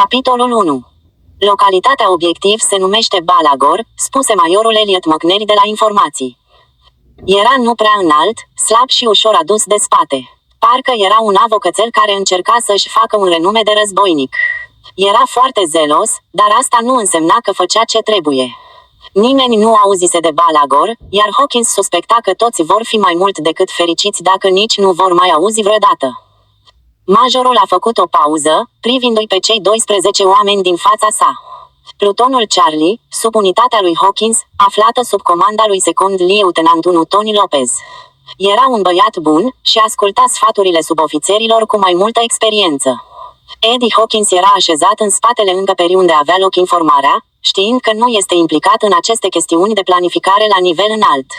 Capitolul 1. Localitatea obiectiv se numește Balagor, spuse majorul Elliot McNary de la informații. Era nu prea înalt, slab și ușor adus de spate. Parcă era un avocățel care încerca să-și facă un renume de războinic. Era foarte zelos, dar asta nu însemna că făcea ce trebuie. Nimeni nu auzise de Balagor, iar Hawkins suspecta că toți vor fi mai mult decât fericiți dacă nici nu vor mai auzi vreodată. Majorul a făcut o pauză, privindu-i pe cei 12 oameni din fața sa. Plutonul Charlie, sub unitatea lui Hawkins, aflată sub comanda lui second lieutenant 1 Tony Lopez. Era un băiat bun și asculta sfaturile subofițerilor cu mai multă experiență. Eddie Hawkins era așezat în spatele încăperii unde avea loc informarea, știind că nu este implicat în aceste chestiuni de planificare la nivel înalt.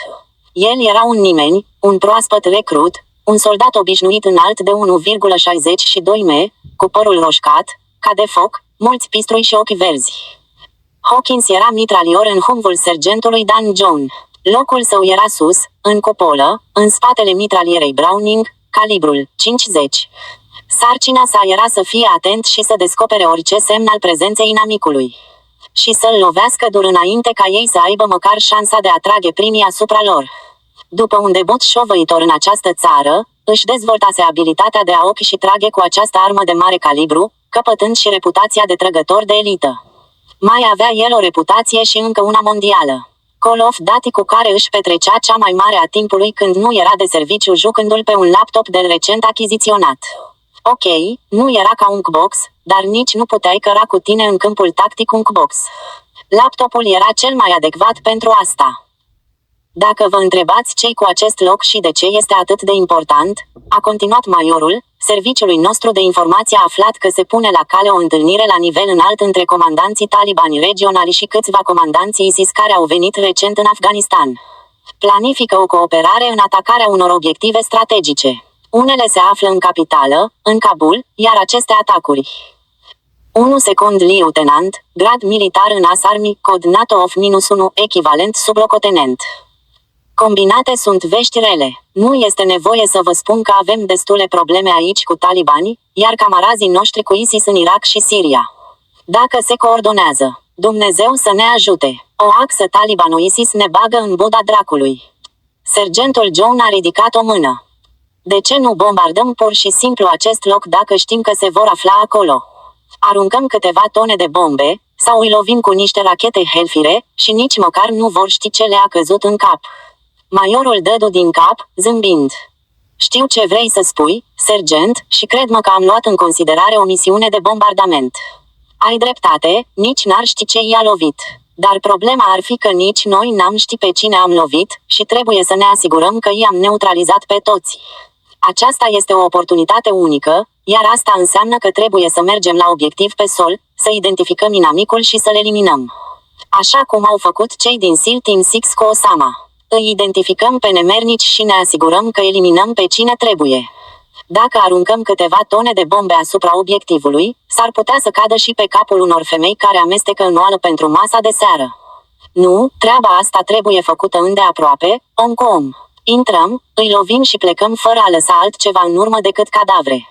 El era un nimeni, un proaspăt recrut, un soldat obișnuit înalt de 1,62 m, cu părul roșcat, ca de foc, mulți pistrui și ochi verzi. Hawkins era mitralior în humvul sergentului Dan John. Locul său era sus, în cupolă, în spatele mitralierei Browning, calibrul 50. Sarcina sa era să fie atent și să descopere orice semn al prezenței inamicului. Și să-l lovească dur înainte ca ei să aibă măcar șansa de a trage primii asupra lor. După un debut șovăitor în această țară, își dezvoltase abilitatea de a ochi și trage cu această armă de mare calibru, căpătând și reputația de trăgător de elită. Mai avea el o reputație și încă una mondială. Call of Duty cu care își petrecea cea mai mare a timpului când nu era de serviciu jucându-l pe un laptop de recent achiziționat. Ok, nu era ca un Xbox, dar nici nu puteai căra cu tine în câmpul tactic un Xbox. Laptopul era cel mai adecvat pentru asta. Dacă vă întrebați ce-i cu acest loc și de ce este atât de important, a continuat majorul, serviciului nostru de informație a aflat că se pune la cale o întâlnire la nivel înalt între comandanții talibani regionali și câțiva comandanți ISIS care au venit recent în Afganistan. Planifică o cooperare în atacarea unor obiective strategice. Unele se află în capitală, în Kabul, iar aceste atacuri. 1 second lieutenant, grad militar în AS Army, cod NATO of-1, echivalent sublocotenent. Combinate sunt vești rele. Nu este nevoie să vă spun că avem destule probleme aici cu talibanii, iar camarazii noștri cu ISIS în Irak și Siria. Dacă se coordonează, Dumnezeu să ne ajute. O axă talibano-ISIS ne bagă în buda dracului. Sergentul John a ridicat o mână. De ce nu bombardăm pur și simplu acest loc dacă știm că se vor afla acolo? Aruncăm câteva tone de bombe, sau îi lovim cu niște rachete Hellfire, și nici măcar nu vor ști ce le-a căzut în cap. Majorul dădu din cap, zâmbind. Știu ce vrei să spui, sergent, și cred-mă că am luat în considerare o misiune de bombardament. Ai dreptate, nici n-ar ști ce i-a lovit. Dar problema ar fi că nici noi n-am ști pe cine am lovit, și trebuie să ne asigurăm că i-am neutralizat pe toți. Aceasta este o oportunitate unică, iar asta înseamnă că trebuie să mergem la obiectiv pe sol, să identificăm inamicul și să-l eliminăm. Așa cum au făcut cei din SEAL Team 6 cu Osama. Îi identificăm pe nemernici și ne asigurăm că eliminăm pe cine trebuie. Dacă aruncăm câteva tone de bombe asupra obiectivului, s-ar putea să cadă și pe capul unor femei care amestecă în oală pentru masa de seară. Nu, treaba asta trebuie făcută îndeaproape, om cu om. Intrăm, îi lovim și plecăm fără a lăsa altceva în urmă decât cadavre.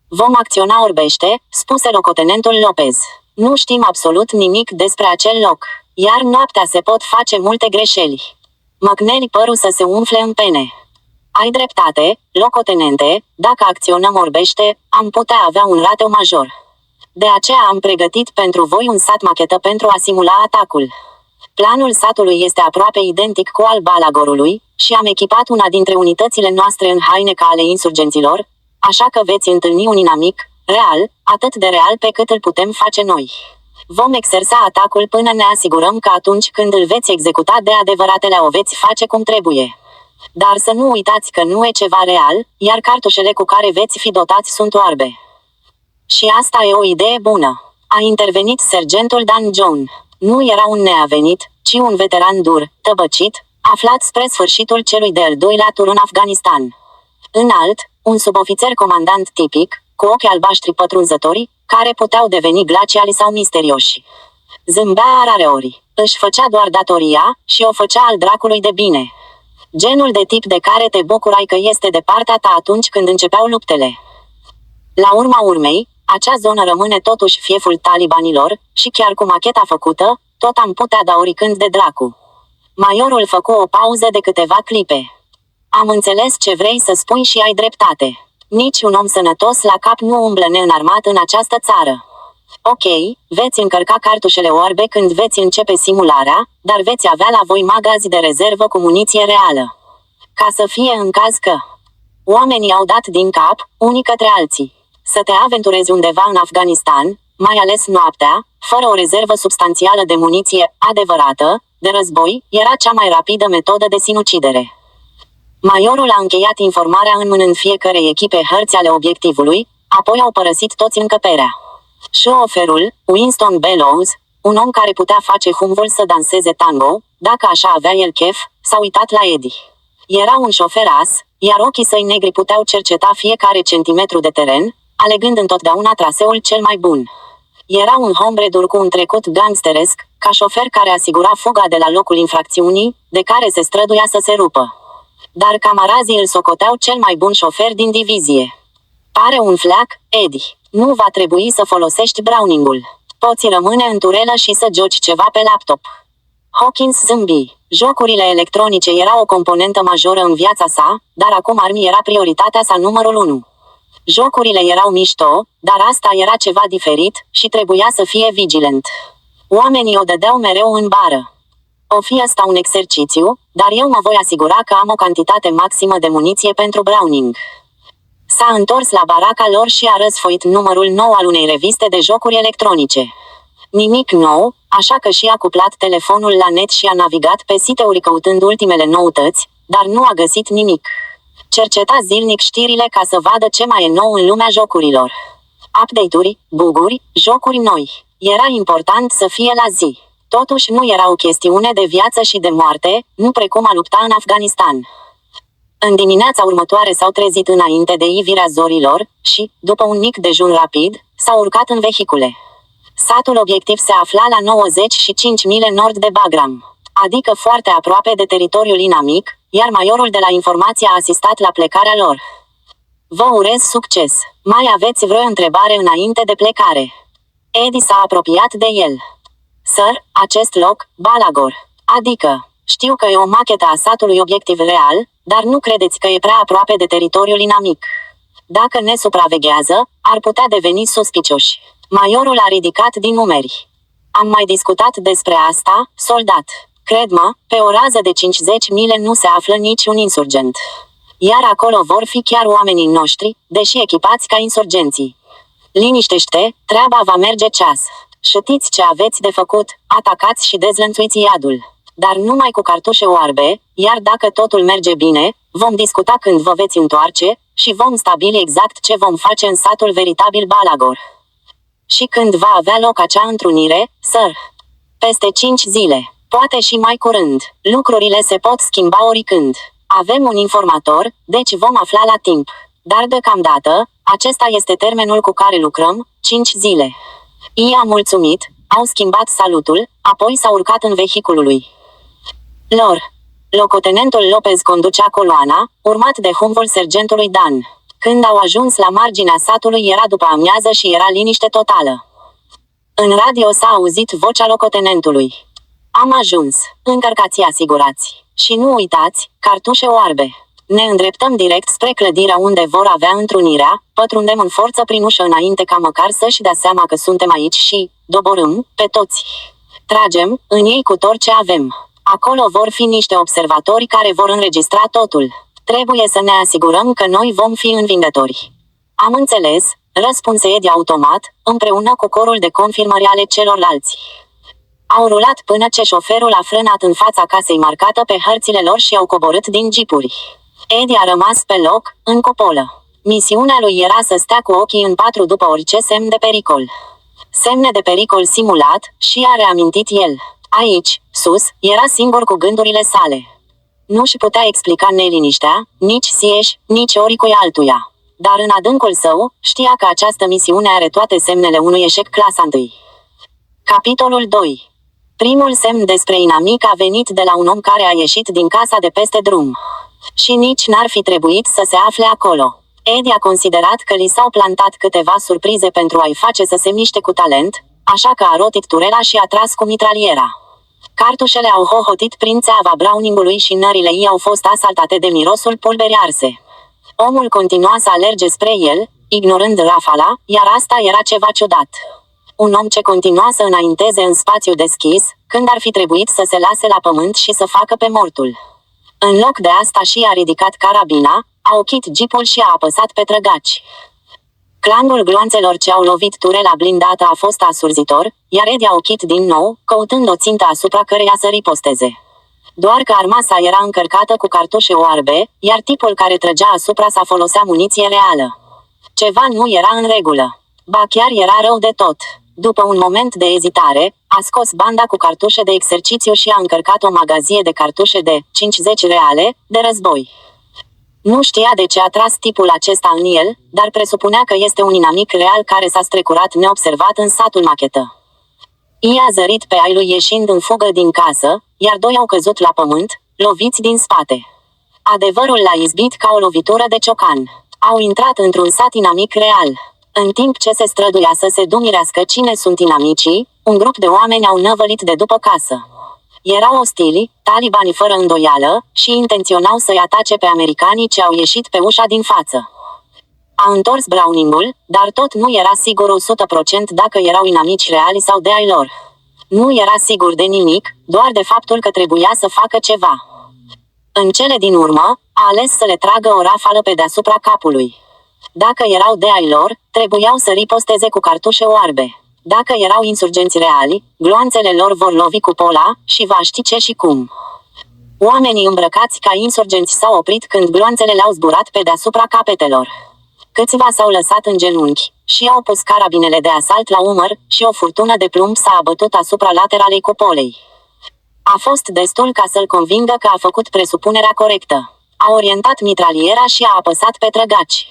Vom acționa orbește, spuse locotenentul Lopez. Nu știm absolut nimic despre acel loc, iar noaptea se pot face multe greșeli. McNary păru să se umfle în pene. Ai dreptate, locotenente, dacă acționăm orbește, am putea avea un rateu major. De aceea am pregătit pentru voi un sat machetă pentru a simula atacul. Planul satului este aproape identic cu al Balagorului, și am echipat una dintre unitățile noastre în haine ca ale insurgenților, așa că veți întâlni un inamic, real, atât de real pe cât îl putem face noi. Vom exersa atacul până ne asigurăm că atunci când îl veți executa de adevăratele o veți face cum trebuie. Dar să nu uitați că nu e ceva real, iar cartușele cu care veți fi dotați sunt oarbe. Și asta e o idee bună. A intervenit sergentul Dan John. Nu era un neavenit, ci un veteran dur, tăbăcit, aflat spre sfârșitul celui de-al doilea tur în Afganistan. Înalt, un subofițer comandant tipic, cu ochi albaștri pătrunzători, care puteau deveni glaciali sau misterioși. Zâmbea rareori, își făcea doar datoria, și o făcea al dracului de bine. Genul de tip de care te bucurai că este de partea ta atunci când începeau luptele. La urma urmei, Acea zonă rămâne totuși fieful talibanilor, și chiar cu macheta făcută, tot am putea da oricând de dracu. Majorul făcu o pauză de câteva clipe. Am înțeles ce vrei să spui și ai dreptate. Nici un om sănătos la cap nu umblă neînarmat în această țară. Ok, veți încărca cartușele orbe când veți începe simularea, dar veți avea la voi magazi de rezervă cu muniție reală. Ca să fie în caz că oamenii au dat din cap, unii către alții. Să te aventurezi undeva în Afganistan, mai ales noaptea, fără o rezervă substanțială de muniție adevărată, de război, era cea mai rapidă metodă de sinucidere. Majorul a încheiat informarea înmânând fiecarei echipe hărți ale obiectivului, apoi au părăsit toți încăperea. Șoferul, Winston Bellows, un om care putea face humvul să danseze tango, dacă așa avea el chef, s-a uitat la Eddie. Era un șofer as, iar ochii săi negri puteau cerceta fiecare centimetru de teren, alegând întotdeauna traseul cel mai bun. Era un hombre dur cu un trecut gangsteresc, ca șofer care asigura fuga de la locul infracțiunii, de care se străduia să se rupă. Dar camarazii îl socoteau cel mai bun șofer din divizie. Pare un fleac, Eddie. Nu va trebui să folosești Browning-ul. Poți rămâne în turelă și să joci ceva pe laptop. Hawkins zâmbi. Jocurile electronice erau o componentă majoră în viața sa, dar acum Army era prioritatea sa numărul 1. Jocurile erau mișto, dar asta era ceva diferit, și trebuia să fie vigilent. Oamenii o dădeau mereu în bară. O fi asta un exercițiu, dar eu mă voi asigura că am o cantitate maximă de muniție pentru Browning. S-a întors la baraca lor și a răsfoit numărul nou al unei reviste de jocuri electronice. Nimic nou, așa că și-a cuplat telefonul la net și a navigat pe site-uri căutând ultimele noutăți, dar nu a găsit nimic. Cerceta zilnic știrile ca să vadă ce mai e nou în lumea jocurilor. Update-uri, buguri, jocuri noi. Era important să fie la zi. Totuși nu era o chestiune de viață și de moarte, nu precum a lupta în Afganistan. În dimineața următoare s-au trezit înainte de ivirea zorilor și, după un mic dejun rapid, s-au urcat în vehicule. Satul obiectiv se afla la 95 mile nord de Bagram, adică foarte aproape de teritoriul inamic, iar majorul de la informație a asistat la plecarea lor. Vă urez succes! Mai aveți vreo întrebare înainte de plecare? Eddie s-a apropiat de el. Sir, acest loc, Balagor. Adică, știu că e o machetă a satului obiectiv real, dar nu credeți că e prea aproape de teritoriul inamic. Dacă ne supraveghează, ar putea deveni suspicioși. Majorul a ridicat din numeri. Am mai discutat despre asta, soldat. Cred-mă, pe o rază de 50 mile nu se află niciun insurgent. Iar acolo vor fi chiar oamenii noștri, deși echipați ca insurgenții. Liniștește, treaba va merge ceas. Știți ce aveți de făcut, atacați și dezlănțuiți iadul. Dar numai cu cartușe oarbe, iar dacă totul merge bine, vom discuta când vă veți întoarce, și vom stabili exact ce vom face în satul veritabil Balagor. Și când va avea loc acea întrunire, sir? Peste 5 zile, poate și mai curând. Lucrurile se pot schimba oricând. Avem un informator, deci vom afla la timp. Dar deocamdată, acesta este termenul cu care lucrăm, 5 zile. I-a mulțumit, au schimbat salutul, apoi s-au urcat în vehiculul lui lor. Locotenentul Lopez conducea coloana, urmat de humvul sergentului Dan. Când au ajuns la marginea satului era după amiază și era liniște totală. În radio s-a auzit vocea locotenentului. Am ajuns, încărcați asigurați. Și nu uitați, cartușe oarbe. Ne îndreptăm direct spre clădirea unde vor avea întrunirea, pătrundem în forță prin ușă înainte ca măcar să-și dea seama că suntem aici și, doborâm, pe toți. Tragem, în ei cu tot ce avem. Acolo vor fi niște observatori care vor înregistra totul. Trebuie să ne asigurăm că noi vom fi învingători. Am înțeles, răspunse Eddie automat, împreună cu corul de confirmări ale celorlalți. Au rulat până ce șoferul a frânat în fața casei marcată pe hărțile lor și au coborât din jeepuri. Eddie a rămas pe loc, în cupolă. Misiunea lui era să stea cu ochii în patru după orice semn de pericol. Semne de pericol simulat, și a reamintit el. Aici, sus, era singur cu gândurile sale. Nu-și putea explica neliniștea, nici sieși, nici oricui altuia. Dar în adâncul său, știa că această misiune are toate semnele unui eșec clasa 1. Capitolul 2. Primul semn despre inamic a venit de la un om care a ieșit din casa de peste drum. Și nici n-ar fi trebuit să se afle acolo. Eddie a considerat că li s-au plantat câteva surprize pentru a-i face să se miște cu talent, așa că a rotit turela și a tras cu mitraliera. Cartușele au hohotit prin țeava Browningului și nările ei au fost asaltate de mirosul pulberii arse. Omul continua să alerge spre el, ignorând rafala, iar asta era ceva ciudat. Un om ce continua să înainteze în spațiu deschis, când ar fi trebuit să se lase la pământ și să facă pe mortul. În loc de asta și a ridicat carabina, a ochit jeepul și a apăsat pe trăgaci. Clangul gloanțelor ce au lovit turela blindată a fost asurzitor, iar Eddie a ochit din nou, căutând o țintă asupra căreia să riposteze. Doar că armasa era încărcată cu cartușe oarbe, iar tipul care trăgea asupra sa folosea muniție reală. Ceva nu era în regulă. Ba chiar era rău de tot. După un moment de ezitare, a scos banda cu cartușe de exercițiu și a încărcat o magazie de cartușe de 50 reale, de război. Nu știa de ce a tras tipul acesta în el, dar presupunea că este un inamic real care s-a strecurat neobservat în satul Machetă. I-a zărit pe ai lui ieșind în fugă din casă, iar doi au căzut la pământ, loviți din spate. Adevărul l-a izbit ca o lovitură de ciocan. Au intrat într-un sat inamic real. În timp ce se străduia să se dumirească cine sunt inamicii, un grup de oameni au năvălit de după casă. Erau ostili, talibanii fără îndoială, și intenționau să-i atace pe americanii ce au ieșit pe ușa din față. A întors Browningul, dar tot nu era sigur 100% dacă erau inamici reali sau de ai lor. Nu era sigur de nimic, doar de faptul că trebuia să facă ceva. În cele din urmă, a ales să le tragă o rafală pe deasupra capului. Dacă erau de ai lor, trebuiau să riposteze cu cartușe oarbe. Dacă erau insurgenți reali, gloanțele lor vor lovi cupola, și va ști ce și cum. Oamenii îmbrăcați ca insurgenți s-au oprit când gloanțele le-au zburat pe deasupra capetelor. Câțiva s-au lăsat în genunchi și au pus carabinele de asalt la umăr și o furtună de plumb s-a abătut asupra lateralei cupolei. A fost destul ca să-l convingă că a făcut presupunerea corectă. A orientat mitraliera și a apăsat pe trăgaci.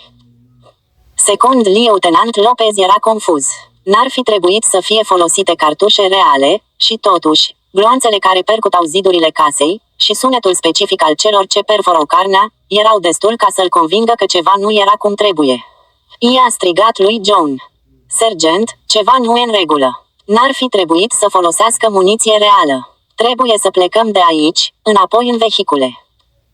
Second lieutenant Lopez era confuz. N-ar fi trebuit să fie folosite cartușe reale, și totuși, gloanțele care percutau zidurile casei, și sunetul specific al celor ce perforau carnea, erau destul ca să-l convingă că ceva nu era cum trebuie. I-a strigat lui John. Sergent, ceva nu e în regulă. N-ar fi trebuit să folosească muniție reală. Trebuie să plecăm de aici, înapoi în vehicule.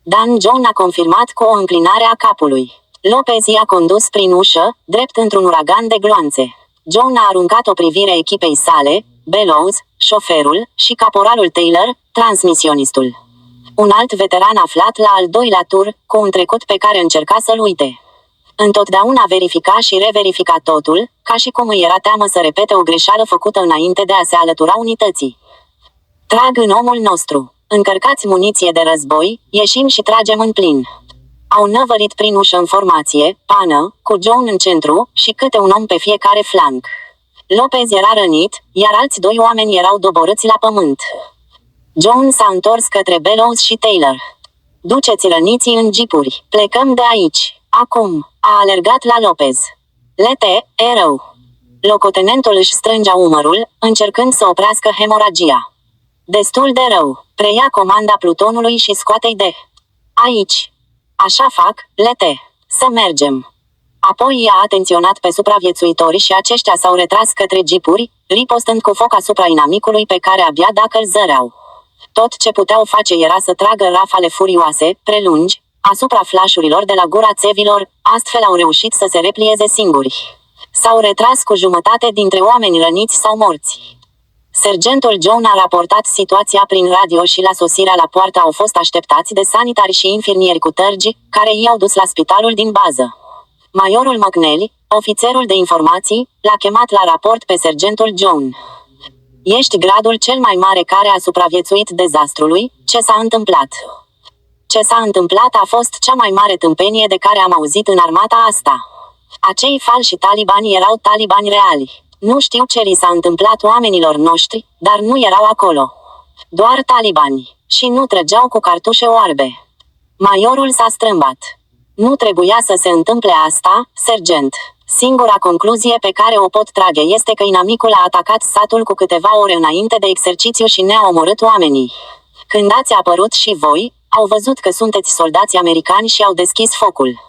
Dan John a confirmat cu o înclinare a capului. Lopez i-a condus prin ușă, drept într-un uragan de gloanțe. John a aruncat o privire echipei sale, Bellows, șoferul, și caporalul Taylor, transmisionistul. Un alt veteran aflat la al doilea tur, cu un trecut pe care încerca să-l uite. Întotdeauna verifica și reverifica totul, ca și cum îi era teamă să repete o greșeală făcută înainte de a se alătura unității. Trag în omul nostru. Încărcați muniție de război, ieșim și tragem în plin. Au năvărit prin ușă în formație, pană, cu John în centru, și câte un om pe fiecare flanc. Lopez era rănit, iar alți doi oameni erau doborâți la pământ. John s-a întors către Bellows și Taylor. Duceți răniții în jeepuri, plecăm de aici. Acum, a alergat la Lopez. Lete, e rău. Locotenentul își strângea umărul, încercând să oprească hemoragia. Destul de rău. Preia comanda plutonului și scoate-i de aici. Așa fac, Lete. Să mergem. Apoi i-a atenționat pe supraviețuitorii și aceștia s-au retras către jeepuri, ripostând cu foc asupra inamicului pe care abia dacă îl zăreau. Tot ce puteau face era să tragă rafale furioase, prelungi, asupra flașurilor de la gura țevilor, astfel au reușit să se replieze singuri. S-au retras cu jumătate dintre oameni răniți sau morți. Sergentul John a raportat situația prin radio și la sosirea la poartă au fost așteptați de sanitari și infirmieri cu tărgi, care i-au dus la spitalul din bază. Majorul McNally, ofițerul de informații, l-a chemat la raport pe sergentul John. Ești gradul cel mai mare care a supraviețuit dezastrului, ce s-a întâmplat? Ce s-a întâmplat a fost cea mai mare tâmpenie de care am auzit în armata asta. Acei falși talibani erau talibani reali. Nu știu ce li s-a întâmplat oamenilor noștri, dar nu erau acolo. Doar talibani. Și nu trăgeau cu cartușe oarbe. Majorul s-a strâmbat. Nu trebuia să se întâmple asta, sergent. Singura concluzie pe care o pot trage este că inamicul a atacat satul cu câteva ore înainte de exercițiu și ne-a omorât oamenii. Când ați apărut și voi, au văzut că sunteți soldați americani și au deschis focul.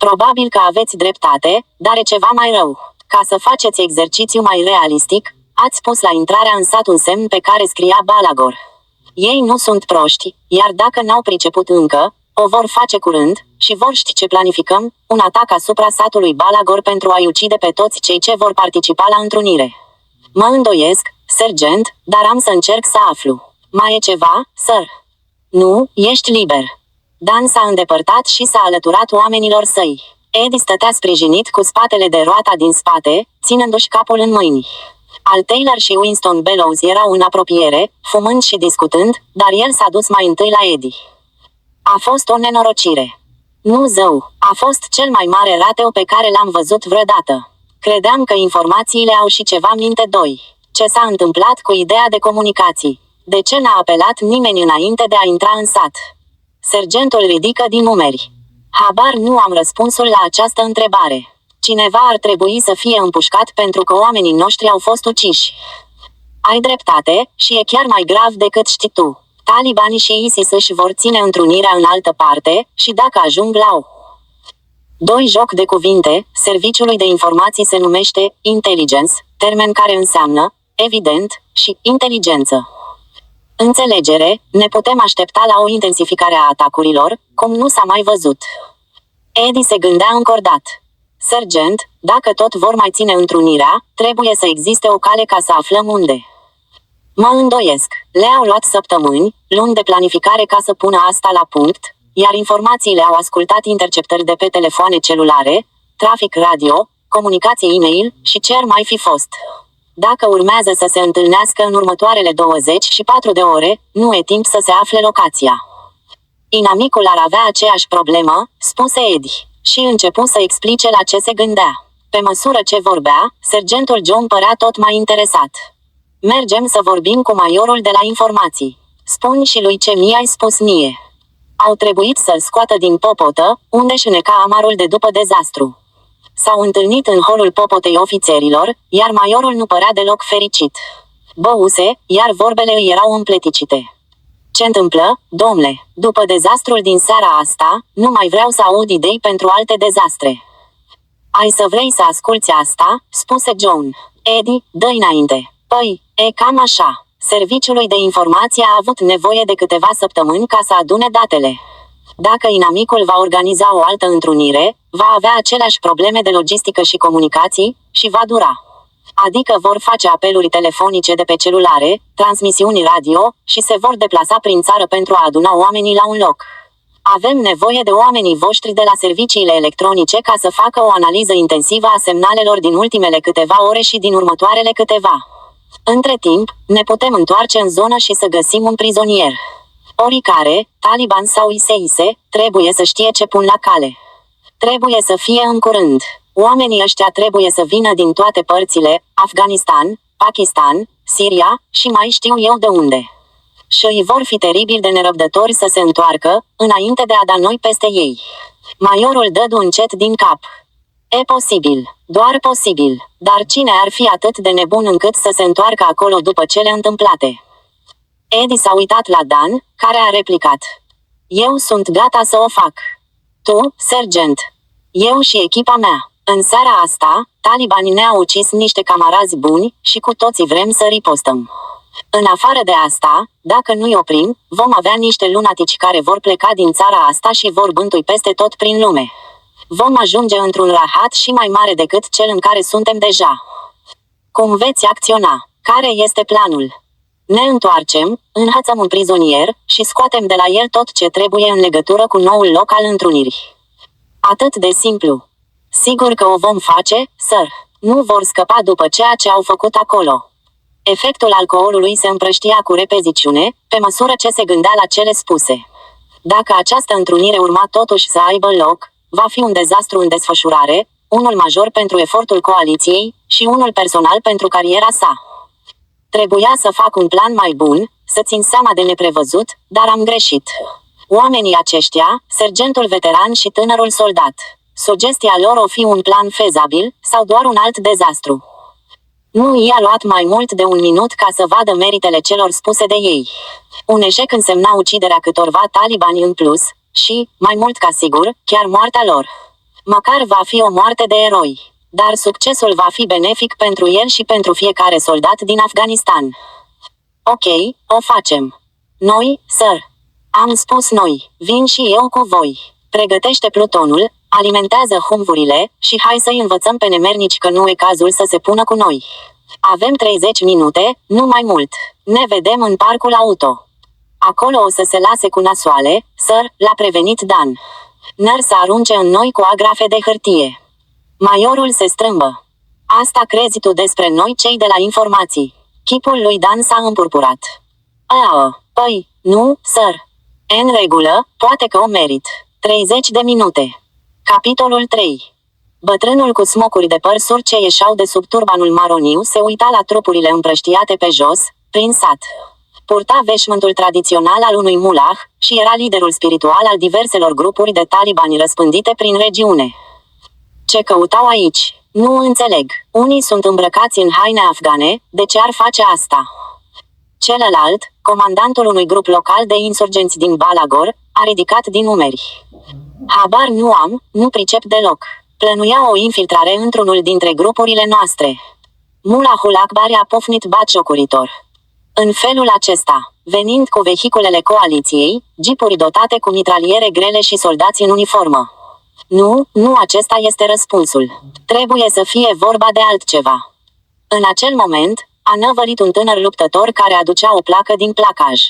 Probabil că aveți dreptate, dar e ceva mai rău. Ca să faceți exercițiu mai realistic, ați pus la intrarea în sat un semn pe care scria Balagor. Ei nu sunt proști, iar dacă n-au priceput încă, o vor face curând, și vor ști ce planificăm, un atac asupra satului Balagor pentru a-i ucide pe toți cei ce vor participa la întrunire. Mă îndoiesc, sergent, dar am să încerc să aflu. Mai e ceva, sir? Nu, ești liber. Dan s-a îndepărtat și s-a alăturat oamenilor săi. Eddie stătea sprijinit cu spatele de roata din spate, ținându-și capul în mâini. Al Taylor și Winston Bellows erau în apropiere, fumând și discutând, dar el s-a dus mai întâi la Eddie. A fost o nenorocire. Nu zău, a fost cel mai mare rateu pe care l-am văzut vreodată. Credeam că informațiile au și ceva minte doi. Ce s-a întâmplat cu ideea de comunicații? De ce n-a apelat nimeni înainte de a intra în sat? Sergentul ridică din numeri. Habar nu am răspunsul la această întrebare. Cineva ar trebui să fie împușcat pentru că oamenii noștri au fost uciși. Ai dreptate, și e chiar mai grav decât știi tu. Talibanii și ISIS își vor ține întrunirea în altă parte, și dacă ajung la doi joc de cuvinte, serviciului de informații se numește intelligence, termen care înseamnă, evident, și inteligență. Înțelegere, ne putem aștepta la o intensificare a atacurilor, cum nu s-a mai văzut. Eddie se gândea încordat. Sergent, dacă tot vor mai ține întrunirea, trebuie să existe o cale ca să aflăm unde. Mă îndoiesc. Le-au luat săptămâni, luni de planificare ca să pună asta la punct, iar informațiile au ascultat interceptări de pe telefoane celulare, trafic radio, comunicații e-mail și ce ar mai fi fost. Dacă urmează să se întâlnească în următoarele 24 de ore, nu e timp să se afle locația. Inamicul ar avea aceeași problemă, spuse Eddie, și începu să explice la ce se gândea. Pe măsură ce vorbea, sergentul John părea tot mai interesat. Mergem să vorbim cu maiorul de la informații. Spun și lui ce mi-ai spus mie. Au trebuit să-l scoată din popotă, unde-și îneca amarul de după dezastru. S-au întâlnit în holul popotei ofițerilor, iar maiorul nu părea deloc fericit. Băuse, iar vorbele îi erau împleticite. Ce întâmplă, domnule? După dezastrul din seara asta, nu mai vreau să aud idei pentru alte dezastre. Ai să vrei să asculți asta, spuse John. Eddie, dă-i înainte. Păi, e cam așa. Serviciului de informație a avut nevoie de câteva săptămâni ca să adune datele. Dacă inamicul va organiza o altă întrunire, va avea aceleași probleme de logistică și comunicații, și va dura. Adică vor face apeluri telefonice de pe celulare, transmisiuni radio, și se vor deplasa prin țară pentru a aduna oamenii la un loc. Avem nevoie de oamenii voștri de la serviciile electronice ca să facă o analiză intensivă a semnalelor din ultimele câteva ore și din următoarele câteva. Între timp, ne putem întoarce în zonă și să găsim un prizonier. Oricare, Taliban sau ISIS, trebuie să știe ce pun la cale. Trebuie să fie în curând. Oamenii ăștia trebuie să vină din toate părțile, Afganistan, Pakistan, Siria, și mai știu eu de unde. Și îi vor fi teribil de nerăbdători să se întoarcă, înainte de a da noi peste ei. Maiorul dădu încet din cap. E posibil, doar posibil, dar cine ar fi atât de nebun încât să se întoarcă acolo după cele întâmplate? Eddie s-a uitat la Dan, care a replicat. Eu sunt gata să o fac. Tu, sergent. Eu și echipa mea. În seara asta, talibanii ne-au ucis niște camarazi buni și cu toții vrem să ripostăm. În afară de asta, dacă nu-i oprim, vom avea niște lunatici care vor pleca din țara asta și vor bântui peste tot prin lume. Vom ajunge într-un rahat și mai mare decât cel în care suntem deja. Cum veți acționa? Care este planul? Ne întoarcem, înhățăm un prizonier și scoatem de la el tot ce trebuie în legătură cu noul loc al întrunirii. Atât de simplu. Sigur că o vom face, sir. Nu vor scăpa după ceea ce au făcut acolo. Efectul alcoolului se împrăștia cu repeziciune, pe măsură ce se gândea la cele spuse. Dacă această întrunire urma totuși să aibă loc, va fi un dezastru în desfășurare, unul major pentru efortul coaliției și unul personal pentru cariera sa. Trebuia să fac un plan mai bun, să țin seama de neprevăzut, dar am greșit. Oamenii aceștia, sergentul veteran și tânărul soldat, sugestia lor o fi un plan fezabil sau doar un alt dezastru. Nu i-a luat mai mult de un minut ca să vadă meritele celor spuse de ei. Un eșec însemna uciderea câtorva talibani în plus și, mai mult ca sigur, chiar moartea lor. Măcar va fi o moarte de eroi. Dar succesul va fi benefic pentru el și pentru fiecare soldat din Afganistan. Ok, o facem. Noi, sir. Am spus noi, vin și eu cu voi. Pregătește plutonul, alimentează humvurile și hai să-i învățăm pe nemernici că nu e cazul să se pună cu noi. Avem 30 minute, nu mai mult. Ne vedem în parcul auto. Acolo o să se lase cu nasoale, sir, l-a prevenit Dan. N-ar să arunce în noi cu agrafe de hârtie. Maiorul se strâmbă. Asta crezi tu despre noi cei de la informații. Chipul lui Dan s-a împurpurat. Păi, nu, sir. În regulă, poate că o merit. 30 de minute. Capitolul 3. Bătrânul cu smocuri de păr sur ce ieșeau de sub turbanul maroniu se uita la trupurile împrăștiate pe jos, prin sat. Purta veșmântul tradițional al unui mulah și era liderul spiritual al diverselor grupuri de talibani răspândite prin regiune. Ce căutau aici? Nu înțeleg. Unii sunt îmbrăcați în haine afgane, de ce ar face asta? Celălalt, comandantul unui grup local de insurgenți din Balagor, a ridicat din umeri. Habar nu am, nu pricep deloc. Plănuia o infiltrare într-unul dintre grupurile noastre. Mulahul Akbar a pofnit batjocuritor. În felul acesta, venind cu vehiculele coaliției, jeepuri dotate cu mitraliere grele și soldați în uniformă. Nu acesta este răspunsul. Trebuie să fie vorba de altceva. În acel moment, a năvălit un tânăr luptător care aducea o placă din placaj.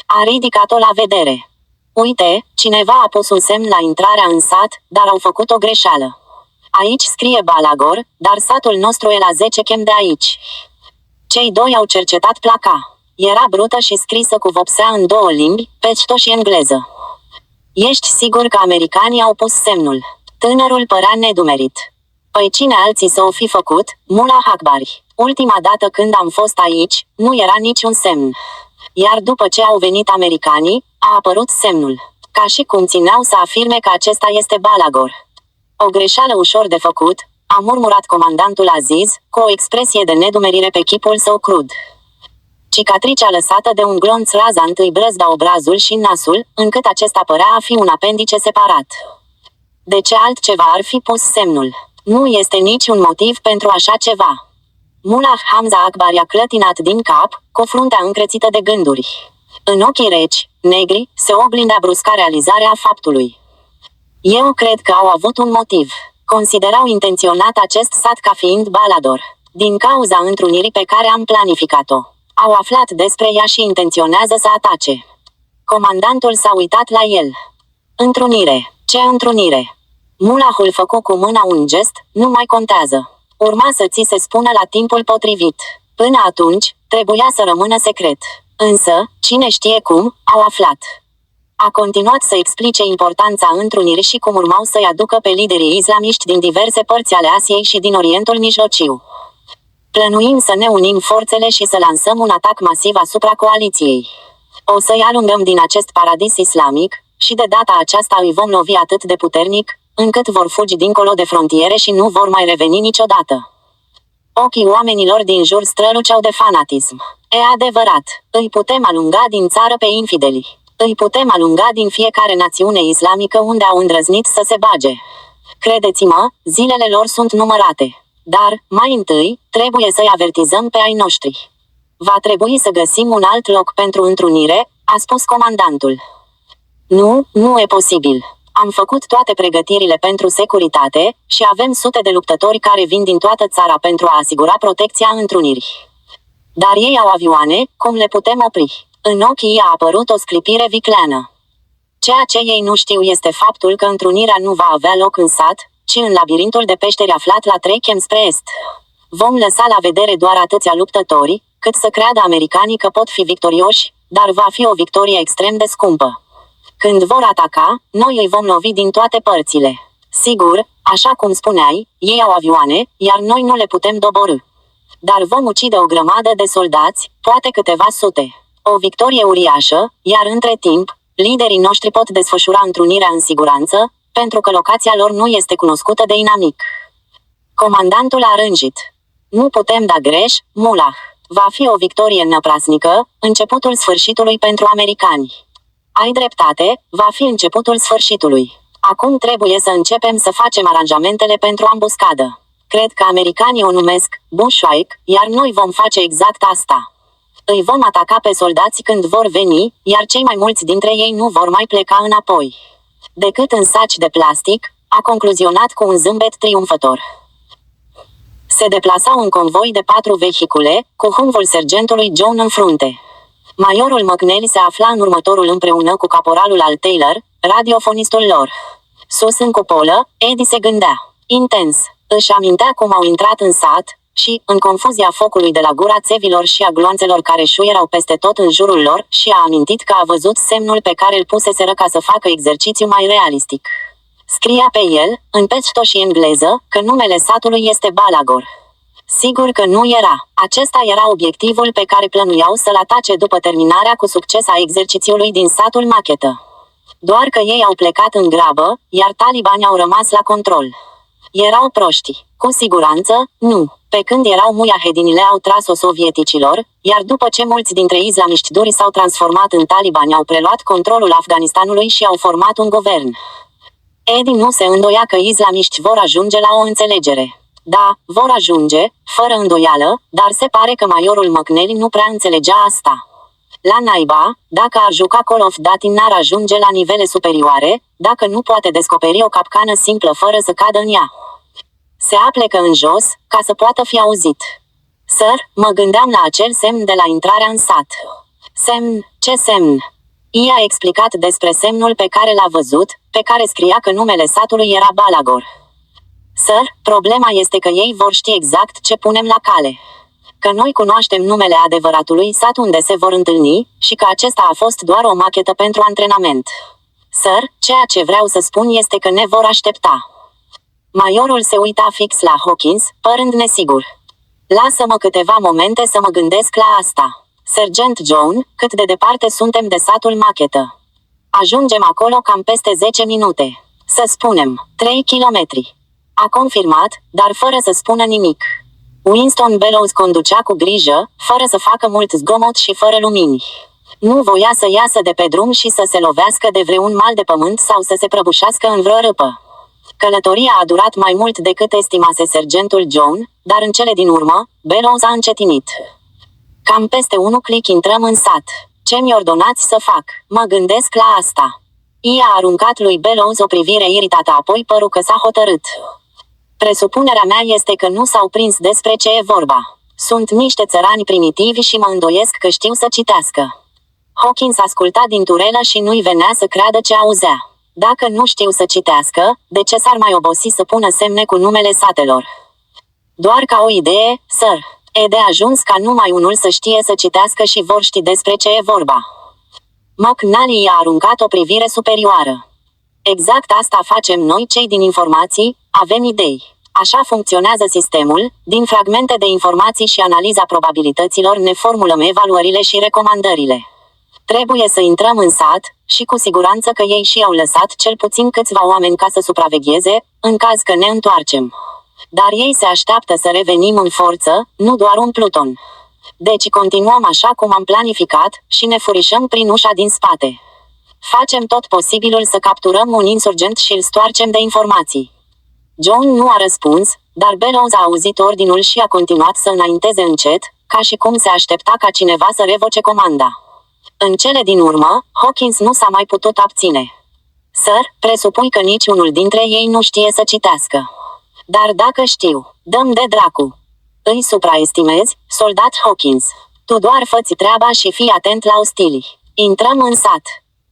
A ridicat-o la vedere. Uite, cineva a pus un semn la intrarea în sat, dar au făcut o greșeală. Aici scrie Balagor, dar satul nostru e la 10 km de aici. Cei doi au cercetat placa. Era brută și scrisă cu vopsea în două limbi, peșto și engleză. Ești sigur că americanii au pus semnul? Tânărul părea nedumerit. Păi cine alții să o fi făcut? Mullah Akbari. Ultima dată când am fost aici, nu era niciun semn. Iar după ce au venit americanii, a apărut semnul. Ca și cum țineau să afirme că acesta este Balagor. O greșeală ușor de făcut, a murmurat comandantul Aziz, cu o expresie de nedumerire pe chipul său crud. Cicatricea lăsată de un glonț razant îi brăzda obrazul și nasul, încât acesta părea a fi un apendice separat. De ce altceva ar fi pus semnul? Nu este niciun motiv pentru așa ceva. Mullah Hamza Akbar i-a clătinat din cap, cu fruntea încrețită de gânduri. În ochii reci, negri, se oglindea brusca realizarea faptului. Eu cred că au avut un motiv. Considerau intenționat acest sat ca fiind Balador. Din cauza întrunirii pe care am planificat-o. Au aflat despre ea și intenționează să atace. Comandantul s-a uitat la el. Întrunire. Ce întrunire? Mulahul făcu cu mâna un gest, nu mai contează. Urma să ți se spună la timpul potrivit. Până atunci, trebuia să rămână secret. Însă, cine știe cum, au aflat. A continuat să explice importanța întrunirii și cum urmau să-i aducă pe liderii islamiști din diverse părți ale Asiei și din Orientul Mijlociu. Plănuim să ne unim forțele și să lansăm un atac masiv asupra coaliției. O să-i alungăm din acest paradis islamic, și de data aceasta îi vom lovi atât de puternic, încât vor fugi dincolo de frontiere și nu vor mai reveni niciodată. Ochii oamenilor din jur străluceau de fanatism. E adevărat, îi putem alunga din țară pe infideli. Îi putem alunga din fiecare națiune islamică unde au îndrăznit să se bage. Credeți-mă, zilele lor sunt numărate. Dar, mai întâi, trebuie să-i avertizăm pe ai noștri. Va trebui să găsim un alt loc pentru întrunire, a spus comandantul. Nu e posibil. Am făcut toate pregătirile pentru securitate și avem sute de luptători care vin din toată țara pentru a asigura protecția întrunirii. Dar ei au avioane, cum le putem opri? În ochii ei a apărut o sclipire vicleană. Ceea ce ei nu știu este faptul că întrunirea nu va avea loc în sat, ci în labirintul de peșteri aflat la 3 km spre est. Vom lăsa la vedere doar atâția luptători, cât să creadă americanii că pot fi victorioși, dar va fi o victorie extrem de scumpă. Când vor ataca, noi îi vom lovi din toate părțile. Sigur, așa cum spuneai, ei au avioane, iar noi nu le putem doborî. Dar vom ucide o grămadă de soldați, poate câteva sute. O victorie uriașă, iar între timp, liderii noștri pot desfășura întrunirea în siguranță, pentru că locația lor nu este cunoscută de inamic. Comandantul a rânjit. Nu putem da greș, Mullah. Va fi o victorie năprasnică, începutul sfârșitului pentru americani. Ai dreptate, va fi începutul sfârșitului. Acum trebuie să începem să facem aranjamentele pentru ambuscadă. Cred că americanii o numesc bushwhack, iar noi vom face exact asta. Îi vom ataca pe soldați când vor veni, iar cei mai mulți dintre ei nu vor mai pleca înapoi decât în saci de plastic, a concluzionat cu un zâmbet triumfător. Se deplasau un convoi de 4 vehicule, cu humvul sergentului John în frunte. Majorul McNally se afla în următorul împreună cu caporalul al Taylor, radiofonistul lor. Sus în cupolă, Eddie se gândea intens. Își amintea cum au intrat în sat și, în confuzia focului de la gura țevilor și a gloanțelor care șuierau peste tot în jurul lor, și a amintit că a văzut semnul pe care îl puseseră ca să facă exercițiu mai realistic. Scria pe el, în pesto și engleză, că numele satului este Balagor. Sigur că nu era. Acesta era obiectivul pe care plănuiau să-l atace după terminarea cu succes a exercițiului din satul Machetă. Doar că ei au plecat în grabă, iar talibanii au rămas la control. Erau proști. Cu siguranță, nu. Pe când erau mujahedinile au tras-o sovieticilor, iar după ce mulți dintre islamiști duri s-au transformat în talibani, au preluat controlul Afganistanului și au format un guvern. Eddie nu se îndoia că islamiști vor ajunge la o înțelegere. Da, vor ajunge, fără îndoială, dar se pare că majorul McNally nu prea înțelegea asta. La naiba, dacă ar juca Call of Duty n-ar ajunge la nivele superioare, dacă nu poate descoperi o capcană simplă fără să cadă în ea. Se aplecă în jos, ca să poată fi auzit. Sir, mă gândeam la acel semn de la intrarea în sat. Semn? Ce semn? I-a explicat despre semnul pe care l-a văzut, pe care scria că numele satului era Balagor. Sir, problema este că ei vor ști exact ce punem la cale. Că noi cunoaștem numele adevăratului sat unde se vor întâlni, și că acesta a fost doar o machetă pentru antrenament. Sir, ceea ce vreau să spun este că ne vor aștepta. Majorul se uita fix la Hawkins, părând nesigur. Lasă-mă câteva momente să mă gândesc la asta. Sergent John, cât de departe suntem de satul Machetă? Ajungem acolo cam peste 10 minute. Să spunem, 3 kilometri. A confirmat, dar fără să spună nimic. Winston Bellows conducea cu grijă, fără să facă mult zgomot și fără lumini. Nu voia să iasă de pe drum și să se lovească de vreun mal de pământ sau să se prăbușească în vreo râpă. Călătoria a durat mai mult decât estimase sergentul John, dar în cele din urmă, Bellows a încetinit. Cam peste 1 click intrăm în sat. Ce mi ordonați să fac? Mă gândesc la asta. I-a aruncat lui Bellows o privire iritată, apoi păru că s-a hotărât. Presupunerea mea este că nu s-au prins despre ce e vorba. Sunt niște țărani primitivi și mă îndoiesc că știu să citească. Hawkins asculta din turelă și nu-i venea să creadă ce auzea. Dacă nu știu să citească, de ce s-ar mai obosi să pună semne cu numele satelor? Doar ca o idee, sir. E de ajuns ca numai unul să știe să citească și vor ști despre ce e vorba. McNally i-a aruncat o privire superioară. Exact asta facem noi cei din informații, avem idei. Așa funcționează sistemul, din fragmente de informații și analiza probabilităților ne formulăm evaluările și recomandările. Trebuie să intrăm în sat, și cu siguranță că ei și-au lăsat cel puțin câțiva oameni ca să supravegheze, în caz că ne întoarcem. Dar ei se așteaptă să revenim în forță, nu doar un pluton. Deci continuăm așa cum am planificat, și ne furișăm prin ușa din spate. Facem tot posibilul să capturăm un insurgent și îl stoarcem de informații. John nu a răspuns, dar Bellows a auzit ordinul și a continuat să înainteze încet, ca și cum se aștepta ca cineva să revoce comanda. În cele din urmă, Hawkins nu s-a mai putut abține. Sir, presupui că niciunul dintre ei nu știe să citească. Dar dacă știu, dăm de dracu. Îi supraestimezi, soldat Hawkins. Tu doar fă-ți treaba și fii atent la ostili. Intrăm în sat.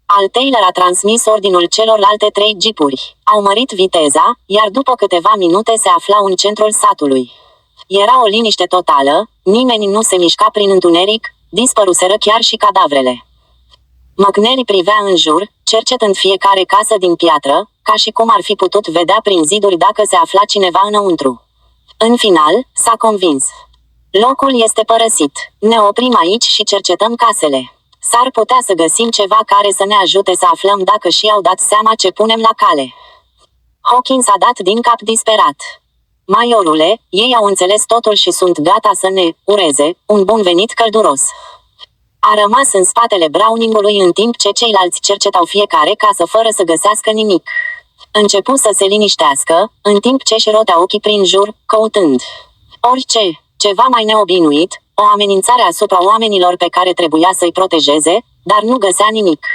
Al Taylor a transmis ordinul celorlalte 3 jeepuri. Au mărit viteza, iar după câteva minute se aflau în centrul satului. Era o liniște totală, nimeni nu se mișca prin întuneric, dispăruseră chiar și cadavrele. McNally privea în jur, cercetând fiecare casă din piatră, ca și cum ar fi putut vedea prin ziduri dacă se afla cineva înăuntru. În final, s-a convins. Locul este părăsit. Ne oprim aici și cercetăm casele. S-ar putea să găsim ceva care să ne ajute să aflăm dacă și-au dat seama ce punem la cale. Hawkins a dat din cap disperat. Majorule, ei au înțeles totul și sunt gata să ne ureze un bun venit călduros. A rămas în spatele Browningului în timp ce ceilalți cercetau fiecare casă fără să găsească nimic. Începu să se liniștească, în timp ce își rotea ochii prin jur, căutând orice, ceva mai neobinuit, o amenințare asupra oamenilor pe care trebuia să-i protejeze, dar nu găsea nimic.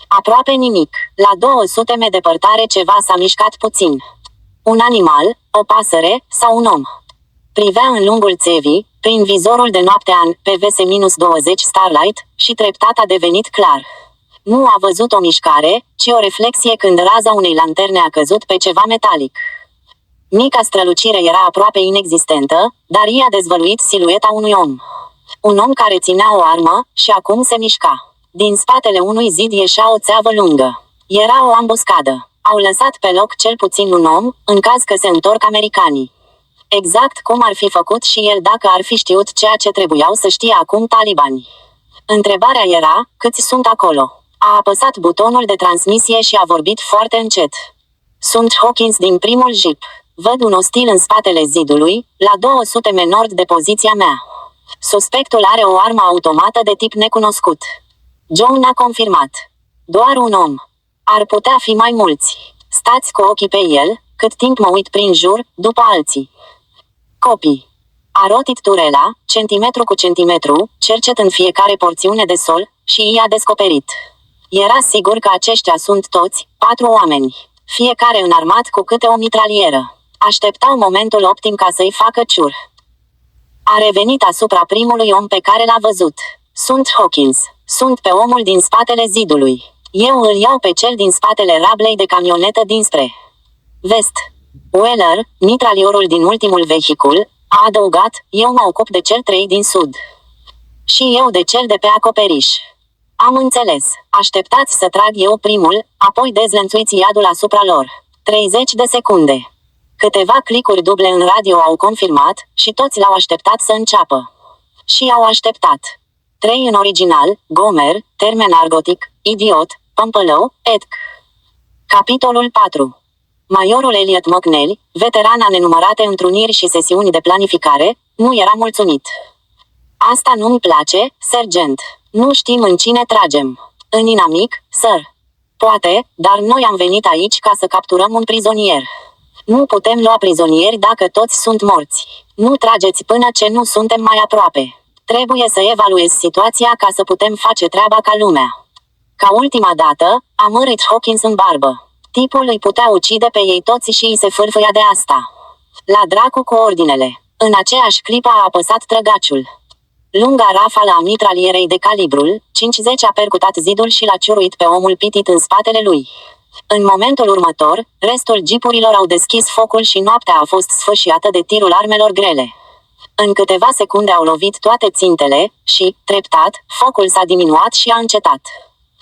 Aproape nimic. La 200 metri departare ceva s-a mișcat puțin. Un animal, o pasăre sau un om. Privea în lungul țevii, prin vizorul de noapte an PVS-20 Starlight, și treptat a devenit clar. Nu a văzut o mișcare, ci o reflexie când raza unei lanterne a căzut pe ceva metalic. Mica strălucire era aproape inexistentă, dar ea a dezvăluit silueta unui om. Un om care ținea o armă și acum se mișca. Din spatele unui zid ieșea o țeavă lungă. Era o ambuscadă. Au lăsat pe loc cel puțin un om, în caz că se întorc americanii. Exact cum ar fi făcut și el dacă ar fi știut ceea ce trebuiau să știe acum talibanii. Întrebarea era, câți sunt acolo? A apăsat butonul de transmisie și a vorbit foarte încet. Sunt Hawkins din primul jeep. Văd un ostil în spatele zidului, la 200 metri nord de poziția mea. Suspectul are o armă automată de tip necunoscut. John a confirmat. Doar un om. Ar putea fi mai mulți. Stați cu ochii pe el, cât timp mă uit prin jur, după alții. Copii. A rotit turela, centimetru cu centimetru, cercet în fiecare porțiune de sol, și i-a descoperit. Era sigur că aceștia sunt toți, 4 oameni. Fiecare înarmat cu câte o mitralieră. Așteptau momentul optim ca să-i facă ciur. A revenit asupra primului om pe care l-a văzut. Sunt Hawkins. Sunt pe omul din spatele zidului. Eu îl iau pe cel din spatele rablei de camionetă dinspre vest. Weller, mitraliorul din ultimul vehicul, a adăugat, eu mă ocup de cel 3 din sud. Și eu de cel de pe acoperiș. Am înțeles. Așteptați să trag eu primul, apoi dezlănțuiți iadul asupra lor. 30 de secunde. Câteva clicuri duble în radio au confirmat, și toți l-au așteptat să înceapă. Și au așteptat. 3 în original, Gomer, termen argotic, idiot, pămpălău, etc. Capitolul 4. Majorul Elliot McNeil, veteran a nenumărate întruniri și sesiuni de planificare, nu era mulțumit. Asta nu-mi place, sergent. Nu știm în cine tragem. În inamic, sir. Poate, dar noi am venit aici ca să capturăm un prizonier. Nu putem lua prizonieri dacă toți sunt morți. Nu trageți până ce nu suntem mai aproape. Trebuie să evaluez situația ca să putem face treaba ca lumea. Ca ultima dată, a mărit Hawkins în barbă. Tipul îi putea ucide pe ei toți și îi se fârfâia de asta. La dracu cu ordinele. În aceeași clipă a apăsat trăgaciul. Lunga rafală a mitralierei de calibrul 50 a percutat zidul și l-a ciuruit pe omul pitit în spatele lui. În momentul următor, restul jeepurilor au deschis focul și noaptea a fost sfâșiată de tirul armelor grele. În câteva secunde au lovit toate țintele și, treptat, focul s-a diminuat și a încetat.